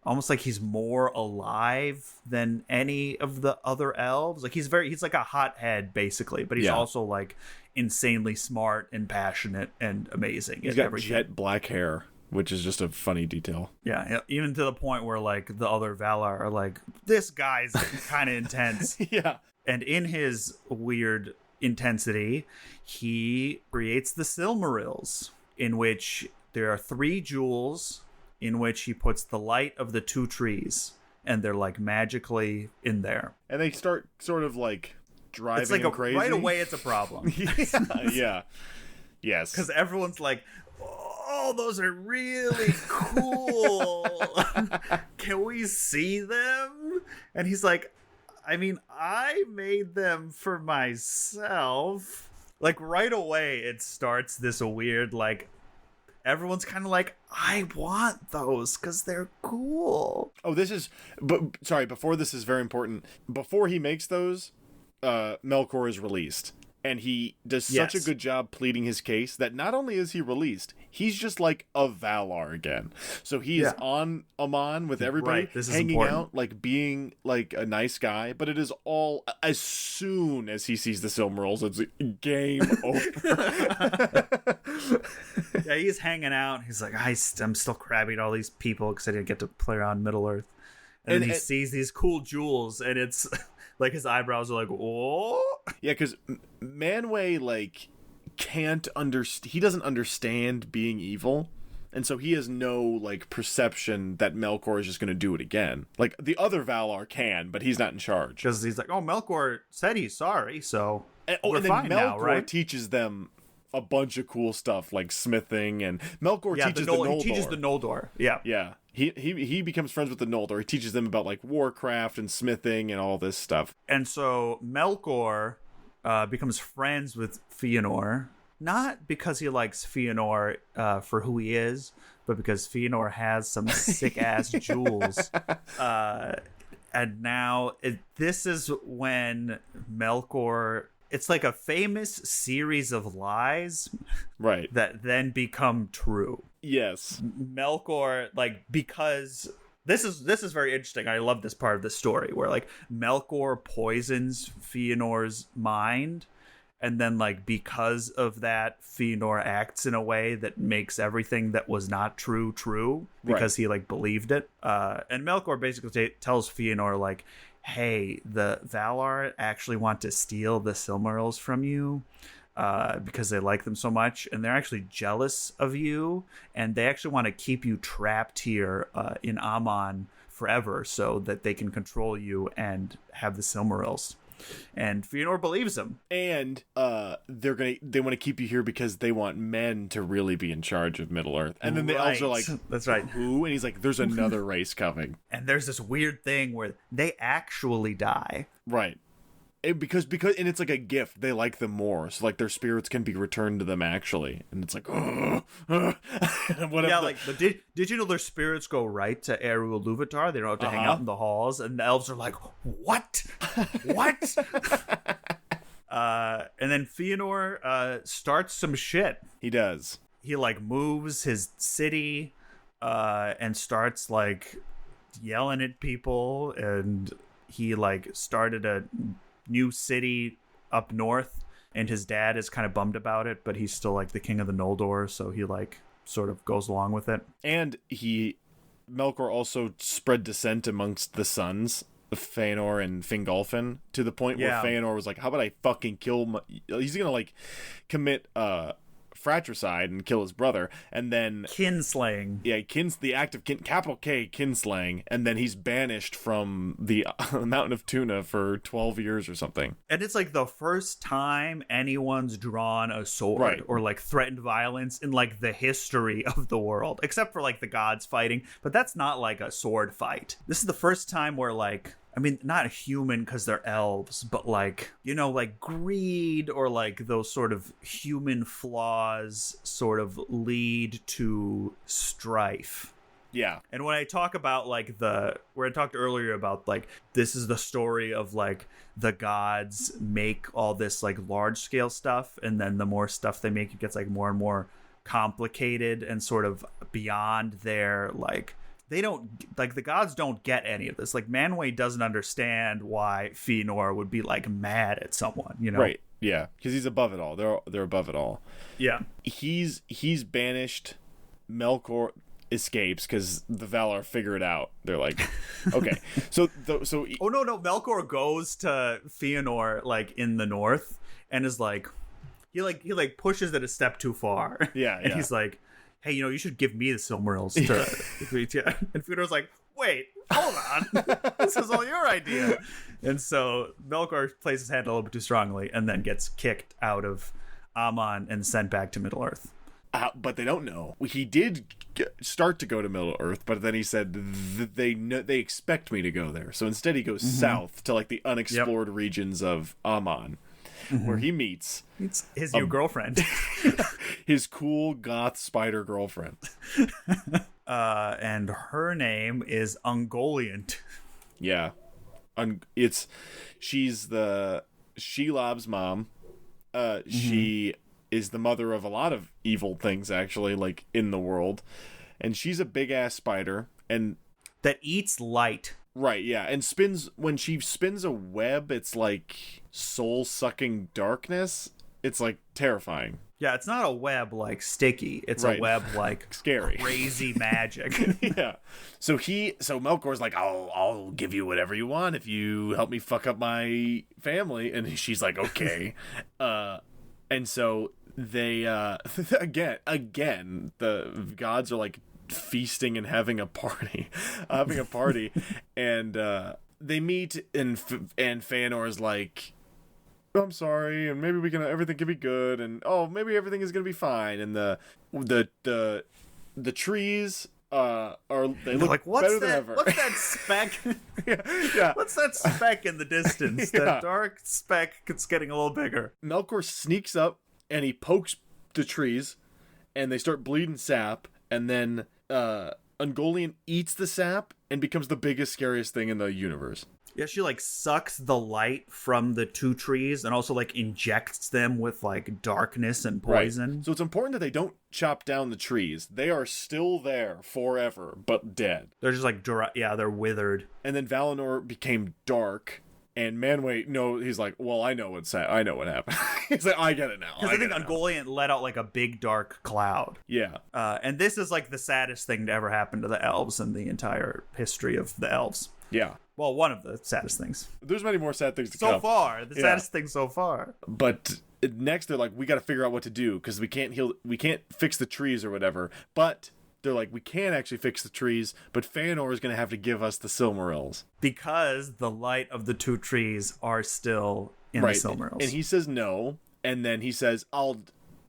almost like he's more alive than any of the other elves. Like he's like a hothead basically, but he's also like insanely smart and passionate and amazing. He's got jet black hair, which is just a funny detail. Yeah, even to the point where like the other Valar are like, this guy's kind of intense. Yeah. And in his weird intensity, he creates the Silmarils, in which there are 3 jewels in which he puts the light of the 2 trees, and they're like magically in there. And they start sort of like driving it's like crazy. Right away it's a problem. Yeah. Yes. Because everyone's like, oh, those are really cool. Can we see them? And he's like, I mean, I made them for myself. Like right away it starts this weird like, everyone's kind of like, I want those because they're cool. Oh, before this is very important. Before he makes those, Melkor is released. And he does such a good job pleading his case that not only is he released, he's just like a Valar again. So he is on Aman with everybody, hanging out, like being like a nice guy. But it is all, as soon as he sees the Silmarils, it's game over. Yeah, he's hanging out. He's like, I'm still crabbing all these people because I didn't get to play around Middle Earth. And then he sees these cool jewels, and it's like his eyebrows are like, whoa. Yeah, because Manwë like can't understand. He doesn't understand being evil, and so he has no like perception that Melkor is just going to do it again. Like the other Valar can, but he's not in charge. Because he's like, oh, Melkor said he's sorry, so we're fine now, right? Melkor teaches them a bunch of cool stuff like smithing, and Melkor teaches the Noldor. He teaches the Noldor. Yeah. Yeah. He becomes friends with the Noldor. He teaches them about like warcraft and smithing and all this stuff. And so Melkor becomes friends with Fëanor, not because he likes Fëanor for who he is, but because Fëanor has some sick ass jewels. And now this is when Melkor. It's like a famous series of lies, right? That then become true. Yes, Melkor, like, because this is very interesting. I love this part of the story where like Melkor poisons Fëanor's mind, and then like because of that, Fëanor acts in a way that makes everything that was not true because he like believed it. And Melkor basically tells Fëanor like, hey, the Valar actually want to steal the Silmarils from you because they like them so much, and they're actually jealous of you, and they actually want to keep you trapped here in Aman forever so that they can control you and have the Silmarils. And Fëanor believes him. And they want to keep you here because they want men to really be in charge of Middle Earth. And then the elves are like, that's right. Who? And he's like, there's another race coming. And there's this weird thing where they actually die. Right. Because and it's like a gift. They like them more, so like their spirits can be returned to them actually. And it's like, yeah, like, but did you know their spirits go right to Eru Ilúvatar? They don't have to hang out in the halls, and the elves are like, what? And then Fëanor starts some shit. He does. He like moves his city and starts like yelling at people, and he like started a new city up north, and his dad is kind of bummed about it, but he's still like the king of the Noldor, so he like sort of goes along with it. And Melkor also spread dissent amongst the sons of Fëanor and Fingolfin to the point where Fëanor was like, how about I fucking kill he's gonna like commit fratricide and kill his brother, and then kinslaying. Yeah, the act of capital K, kinslaying, and then he's banished from the Mountain of Tuna for 12 years or something. And it's like the first time anyone's drawn a sword or like threatened violence in like the history of the world, except for like the gods fighting, but that's not like a sword fight. This is the first time where like, I mean, not human because they're elves, but like, you know, like greed or like those sort of human flaws sort of lead to strife. Yeah. And when I talk about like where I talked earlier about like, this is the story of like the gods make all this like large scale stuff, and then the more stuff they make, it gets like more and more complicated and sort of beyond their like, they don't, like, the gods don't get any of this. Like, Manwë doesn't understand why Fëanor would be, like, mad at someone, you know? Right, yeah, because he's above it all. They're above it all. Yeah. He's banished. Melkor escapes because the Valar figure it out. They're like, okay. Oh, no, Melkor goes to Fëanor, like, in the north, and is like, he pushes it a step too far. Yeah, and he's like, hey, you know, you should give me the Silmarils to... And Fëanor's like, wait, hold on. This is all your idea. And so Melkor plays his hand a little bit too strongly and then gets kicked out of Aman and sent back to Middle-earth. But they don't know. He did start to go to Middle-earth, but then he said they expect me to go there. So instead he goes south to like the unexplored regions of Aman. Where he meets his new girlfriend, his cool goth spider girlfriend, and her name is Ungoliant. Yeah, she's Shelob's mom. She is the mother of a lot of evil things, actually, like in the world, and she's a big ass spider and that eats light. Right, yeah, and when she spins a web, it's like soul-sucking darkness, It's like terrifying. Yeah, it's not a web like sticky. It's Right. a web like Scary. crazy magic. Yeah. So Melkor's like, I'll give you whatever you want if you help me fuck up my family. And she's like, okay. And so they again, the gods are like feasting and having a party, and they meet, and Feanor's like, I'm sorry, and maybe everything can be good, and maybe everything is gonna be fine, and the trees they look like, better than ever. What's that speck? yeah. What's that speck in the distance? Yeah. That dark speck, it's getting a little bigger. Melkor sneaks up and he pokes the trees, and they start bleeding sap, and then Ungoliant eats the sap and becomes the biggest, scariest thing in the universe. Yeah, she like sucks the light from the two trees and also like injects them with like darkness and poison. Right. So it's important that they don't chop down the trees. They are still there forever, but dead. They're just like they're withered. And then Valinor became dark, and Manwë, he's like, well, I know what happened. He's like, I get it now. Because I think Ungoliant let out like a big dark cloud. Yeah. And this is like the saddest thing to ever happen to the elves in the entire history of the elves. Yeah. Well, one of the saddest things. There's many more sad things to come. So far. The saddest thing so far. But next they're like, we got to figure out what to do because we can't fix the trees or whatever. But they're like, we can actually fix the trees, but Feanor is going to have to give us the Silmarils. Because the light of the two trees are still in the Silmarils. And he says no, and then he says, I'll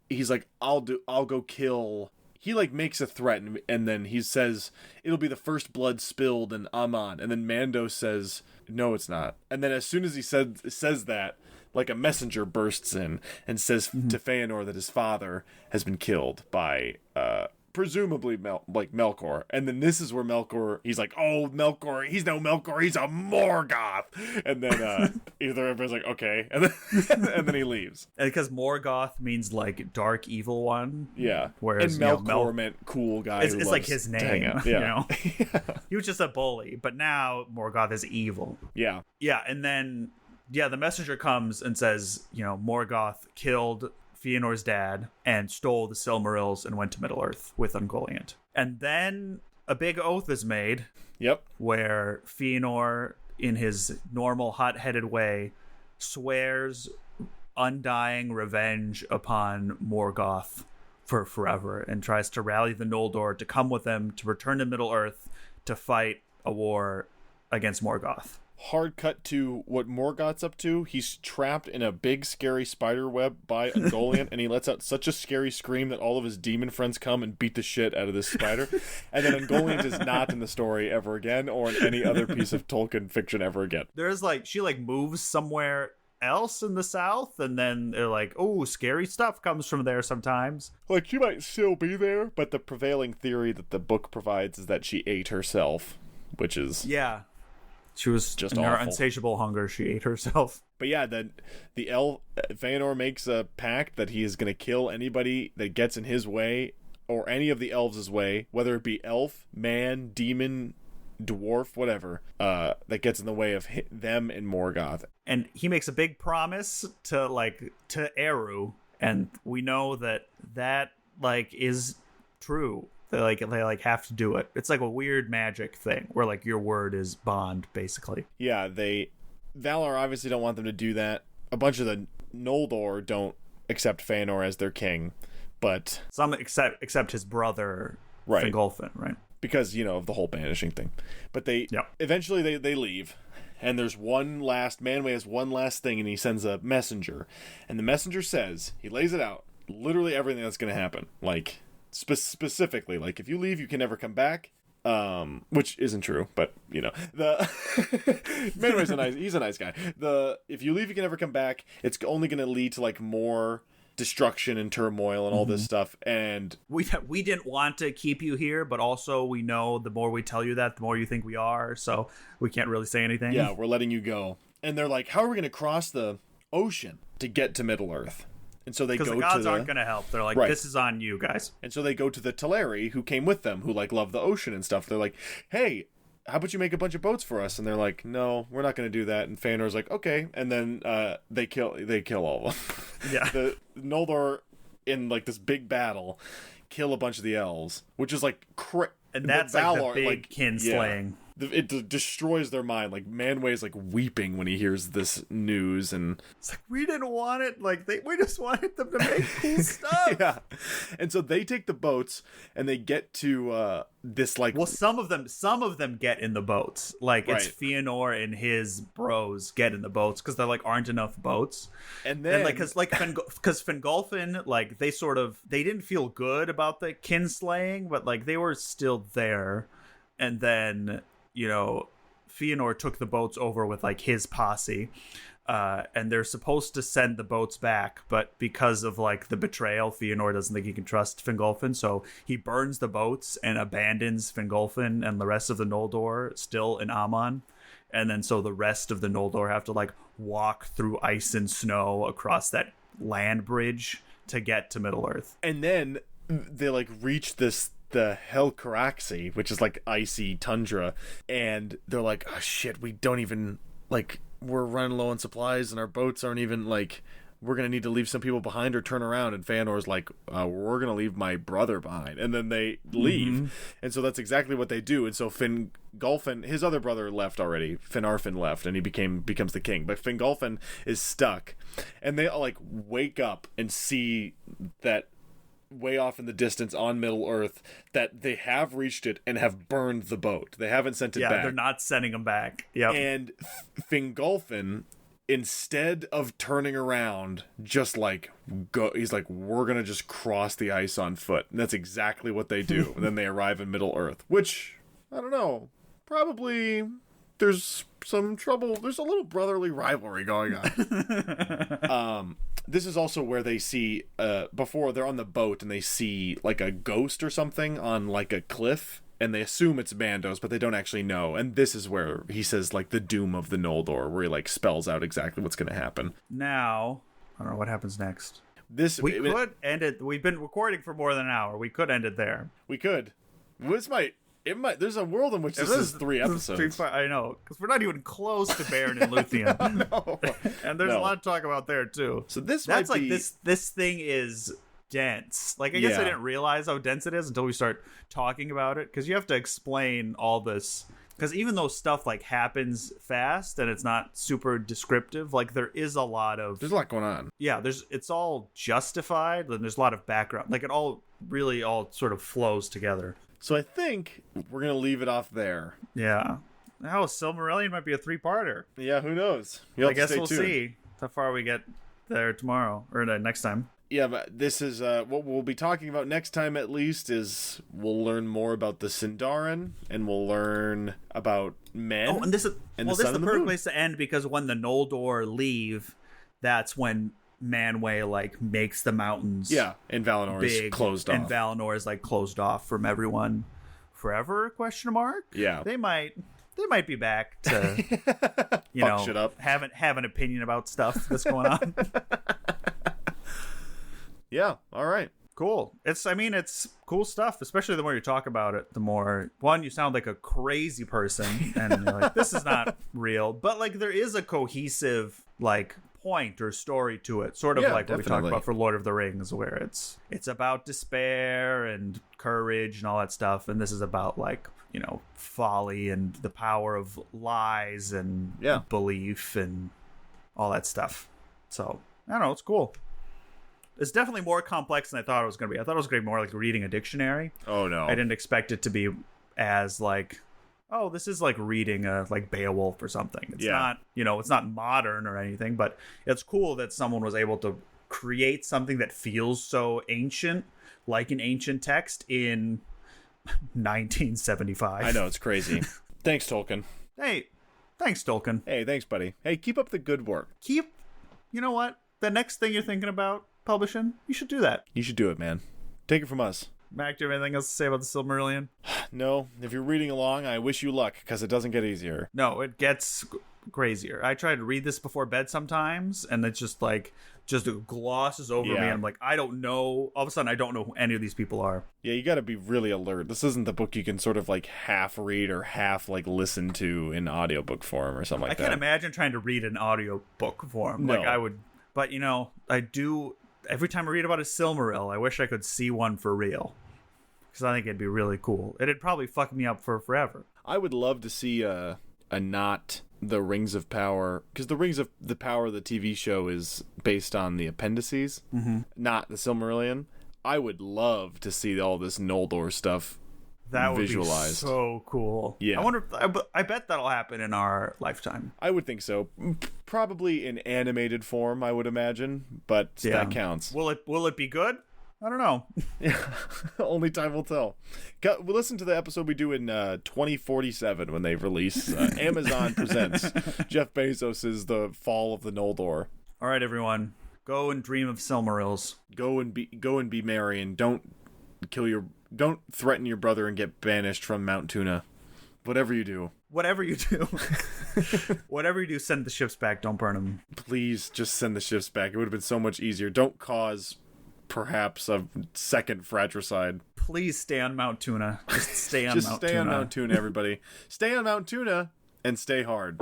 go kill. He like makes a threat, and then he says it'll be the first blood spilled in Aman, and then Mando says no, it's not. And then as soon as he says that, like a messenger bursts in and says to Feanor that his father has been killed by presumably Melkor. And then this is where Melkor, he's like, oh, Melkor, he's no Melkor, he's a Morgoth. And then everybody's like, okay. And then he leaves. And because Morgoth means like dark evil one. Yeah. Whereas and Melkor meant cool guy. It's like his name. Yeah. He was just a bully, but now Morgoth is evil. Yeah. Yeah, and then the messenger comes and says, Morgoth killed Feanor's dad and stole the Silmarils and went to Middle-earth with Ungoliant. And then a big oath is made. Yep. Where Feanor, in his normal hot-headed way, swears undying revenge upon Morgoth for forever and tries to rally the Noldor to come with them to return to Middle-earth to fight a war against Morgoth. Hard cut to what Morgoth's up to. He's trapped in a big, scary spider web by Ungoliant, and he lets out such a scary scream that all of his demon friends come and beat the shit out of this spider. And then Ungoliant is not in the story ever again, or in any other piece of Tolkien fiction ever again. There's she moves somewhere else in the south, and then they're like, oh, scary stuff comes from there sometimes. Like, she might still be there, but the prevailing theory that the book provides is that she ate herself, which is... Yeah. She was just in awful. Her insatiable hunger. She ate herself. But yeah, the Feanor makes a pact that he is going to kill anybody that gets in his way, or any of the elves' way, whether it be elf, man, demon, dwarf, whatever, that gets in the way of them and Morgoth. And he makes a big promise to Eru, and we know that is true. They have to do it. It's like a weird magic thing where your word is bond, basically. Yeah, Valar obviously don't want them to do that. A bunch of the Noldor don't accept Feanor as their king, but some accept his brother, right. Fingolfin, right? Because of the whole banishing thing. But eventually they leave, and there's Manwë has one last thing, and he sends a messenger, and the messenger says, he lays it out, literally everything that's going to happen, specifically, if you leave, you can never come back. Which isn't true, but Manwë's he's a nice guy. If you leave, you can never come back. It's only going to lead to more destruction and turmoil and all this stuff. And we didn't want to keep you here, but also we know the more we tell you that, the more you think we are. So we can't really say anything. Yeah, we're letting you go. And they're like, how are we going to cross the ocean to get to Middle-earth? And so they go to the gods aren't going to help. They're like, This is on you guys. And so they go to the Teleri, who came with them, who love the ocean and stuff. They're like, hey, how about you make a bunch of boats for us? And they're like, no, we're not going to do that. And Feanor's like, okay. And then they kill all of them. Yeah. The Noldor in like this big battle kill a bunch of the elves, which is like and that's Valar, like the big kinslaying. It destroys their mind. Like Manway's like weeping when he hears this news, and it's like, we didn't want it. Like we just wanted them to make cool stuff. Yeah, and so they take the boats and they get to this like. Well, some of them get in the boats. Like it's Right. Fëanor and his bros get in the boats because there like aren't enough boats. And then because Fingolfin, like they didn't feel good about the kinslaying, but like they were still there. And then, Fëanor took the boats over with like his posse. And they're supposed to send the boats back, but because of like the betrayal, Fëanor doesn't think he can trust Fingolfin, so he burns the boats and abandons Fingolfin and the rest of the Noldor still in Aman. And then so the rest of the Noldor have to like walk through ice and snow across that land bridge to get to Middle Earth. And then they like reach the Helcaraxi, which is like icy tundra, and they're like, oh shit, we don't even like, we're running low on supplies and our boats aren't even like, we're gonna need to leave some people behind or turn around. And Fëanor's like, we're gonna leave my brother behind, and then they leave. And so that's exactly what they do. And so Fingolfin, his other brother left already, Finarfin left, and he becomes the king, but Fingolfin is stuck, and they all like wake up and see that way off in the distance on Middle Earth that they have reached it and have burned the boat. They haven't sent it back. Yeah, they're not sending them back. Yep. And Fingolfin, instead of turning around, just like he's like, we're gonna just cross the ice on foot. And that's exactly what they do. And then they arrive in Middle Earth, which, I don't know, probably there's some trouble. There's a little brotherly rivalry going on. This is also where they see, before they're on the boat and they see like a ghost or something on like a cliff, and they assume it's Mandos, but they don't actually know. And this is where he says like the doom of the Noldor, where he like spells out exactly what's going to happen. Now, I don't know what happens next. We could end it. We've been recording for more than an hour. We could end it there. We could. It might. There's a world in which this is 3 episodes. I know, because we're not even close to Baron and Luthien. No. And there's a lot to talk about there too. So this thing is dense. Like I guess I didn't realize how dense it is until we start talking about it, because you have to explain all this. Because even though stuff like happens fast and it's not super descriptive, like there's a lot going on. Yeah, it's all justified, and there's a lot of background. Like it all sort of flows together. So I think we're going to leave it off there. Yeah. Now Silmarillion might be a 3-parter. Yeah, who knows? I guess we'll see how far we get there tomorrow, or next time. Yeah, but this is what we'll be talking about next time, at least, is we'll learn more about the Sindarin, and we'll learn about men. Oh, and this is the perfect place to end, because when the Noldor leave, that's when Manwë like makes the mountains and Valinor is closed off, and Valinor is like closed off from everyone forever, ? Yeah, they might be back to shit up. have an opinion about stuff that's going on. Yeah, all right, cool. It's cool stuff, especially the more you talk about it, the more you sound like a crazy person, and you're like, this is not real, but like there is a cohesive like point or story to it, sort of like what we talked about for Lord of the Rings, where it's about despair and courage and all that stuff, and this is about like folly and the power of lies and belief and all that stuff. So I don't know, it's cool. It's definitely more complex than I thought it was going to be. I thought it was going to be more like reading a dictionary. Oh no, I didn't expect it to be as like, oh, this is like reading a like Beowulf or something. It's not, it's not modern or anything, but it's cool that someone was able to create something that feels so ancient, like an ancient text in 1975. I know, it's crazy. Thanks, Tolkien. Hey, thanks, Tolkien. Hey, thanks, buddy. Hey, keep up the good work. You know what? The next thing you're thinking about publishing, you should do that. You should do it, man. Take it from us. Mac, do you have anything else to say about the Silmarillion? No. If you're reading along, I wish you luck, because it doesn't get easier. No, it gets crazier. I try to read this before bed sometimes, and it's just glosses over me. And I'm like, I don't know. All of a sudden, I don't know who any of these people are. Yeah, you got to be really alert. This isn't the book you can sort of like half read or half like listen to in audiobook form or something like that. I can't imagine trying to read an audiobook form. No. Like I would But, I do... Every time I read about a Silmaril, I wish I could see one for real. Because I think it'd be really cool. It'd probably fuck me up for forever. I would love to see a not the Rings of Power, because the Rings of the Power, the TV show, is based on the appendices, not the Silmarillion. I would love to see all this Noldor stuff that would visualized. Be so cool. Yeah. I bet that'll happen in our lifetime. I would think so. Probably in animated form, I would imagine, but that counts. Will it be good? I don't know. Only time will tell. We'll listen to the episode we do in 2047 when they release Amazon Presents Jeff Bezos' The Fall of the Noldor. All right, everyone. Go and dream of Silmarils. Go and be merry, and don't threaten your brother and get banished from Mount Tuna. Whatever you do. Whatever you do, send the ships back. Don't burn them. Please just send the ships back. It would have been so much easier. Don't cause perhaps a second fratricide. Please stay on Mount Tuna. Just stay on Mount Tuna. Stay on Mount Tuna, everybody. Stay on Mount Tuna and stay hard.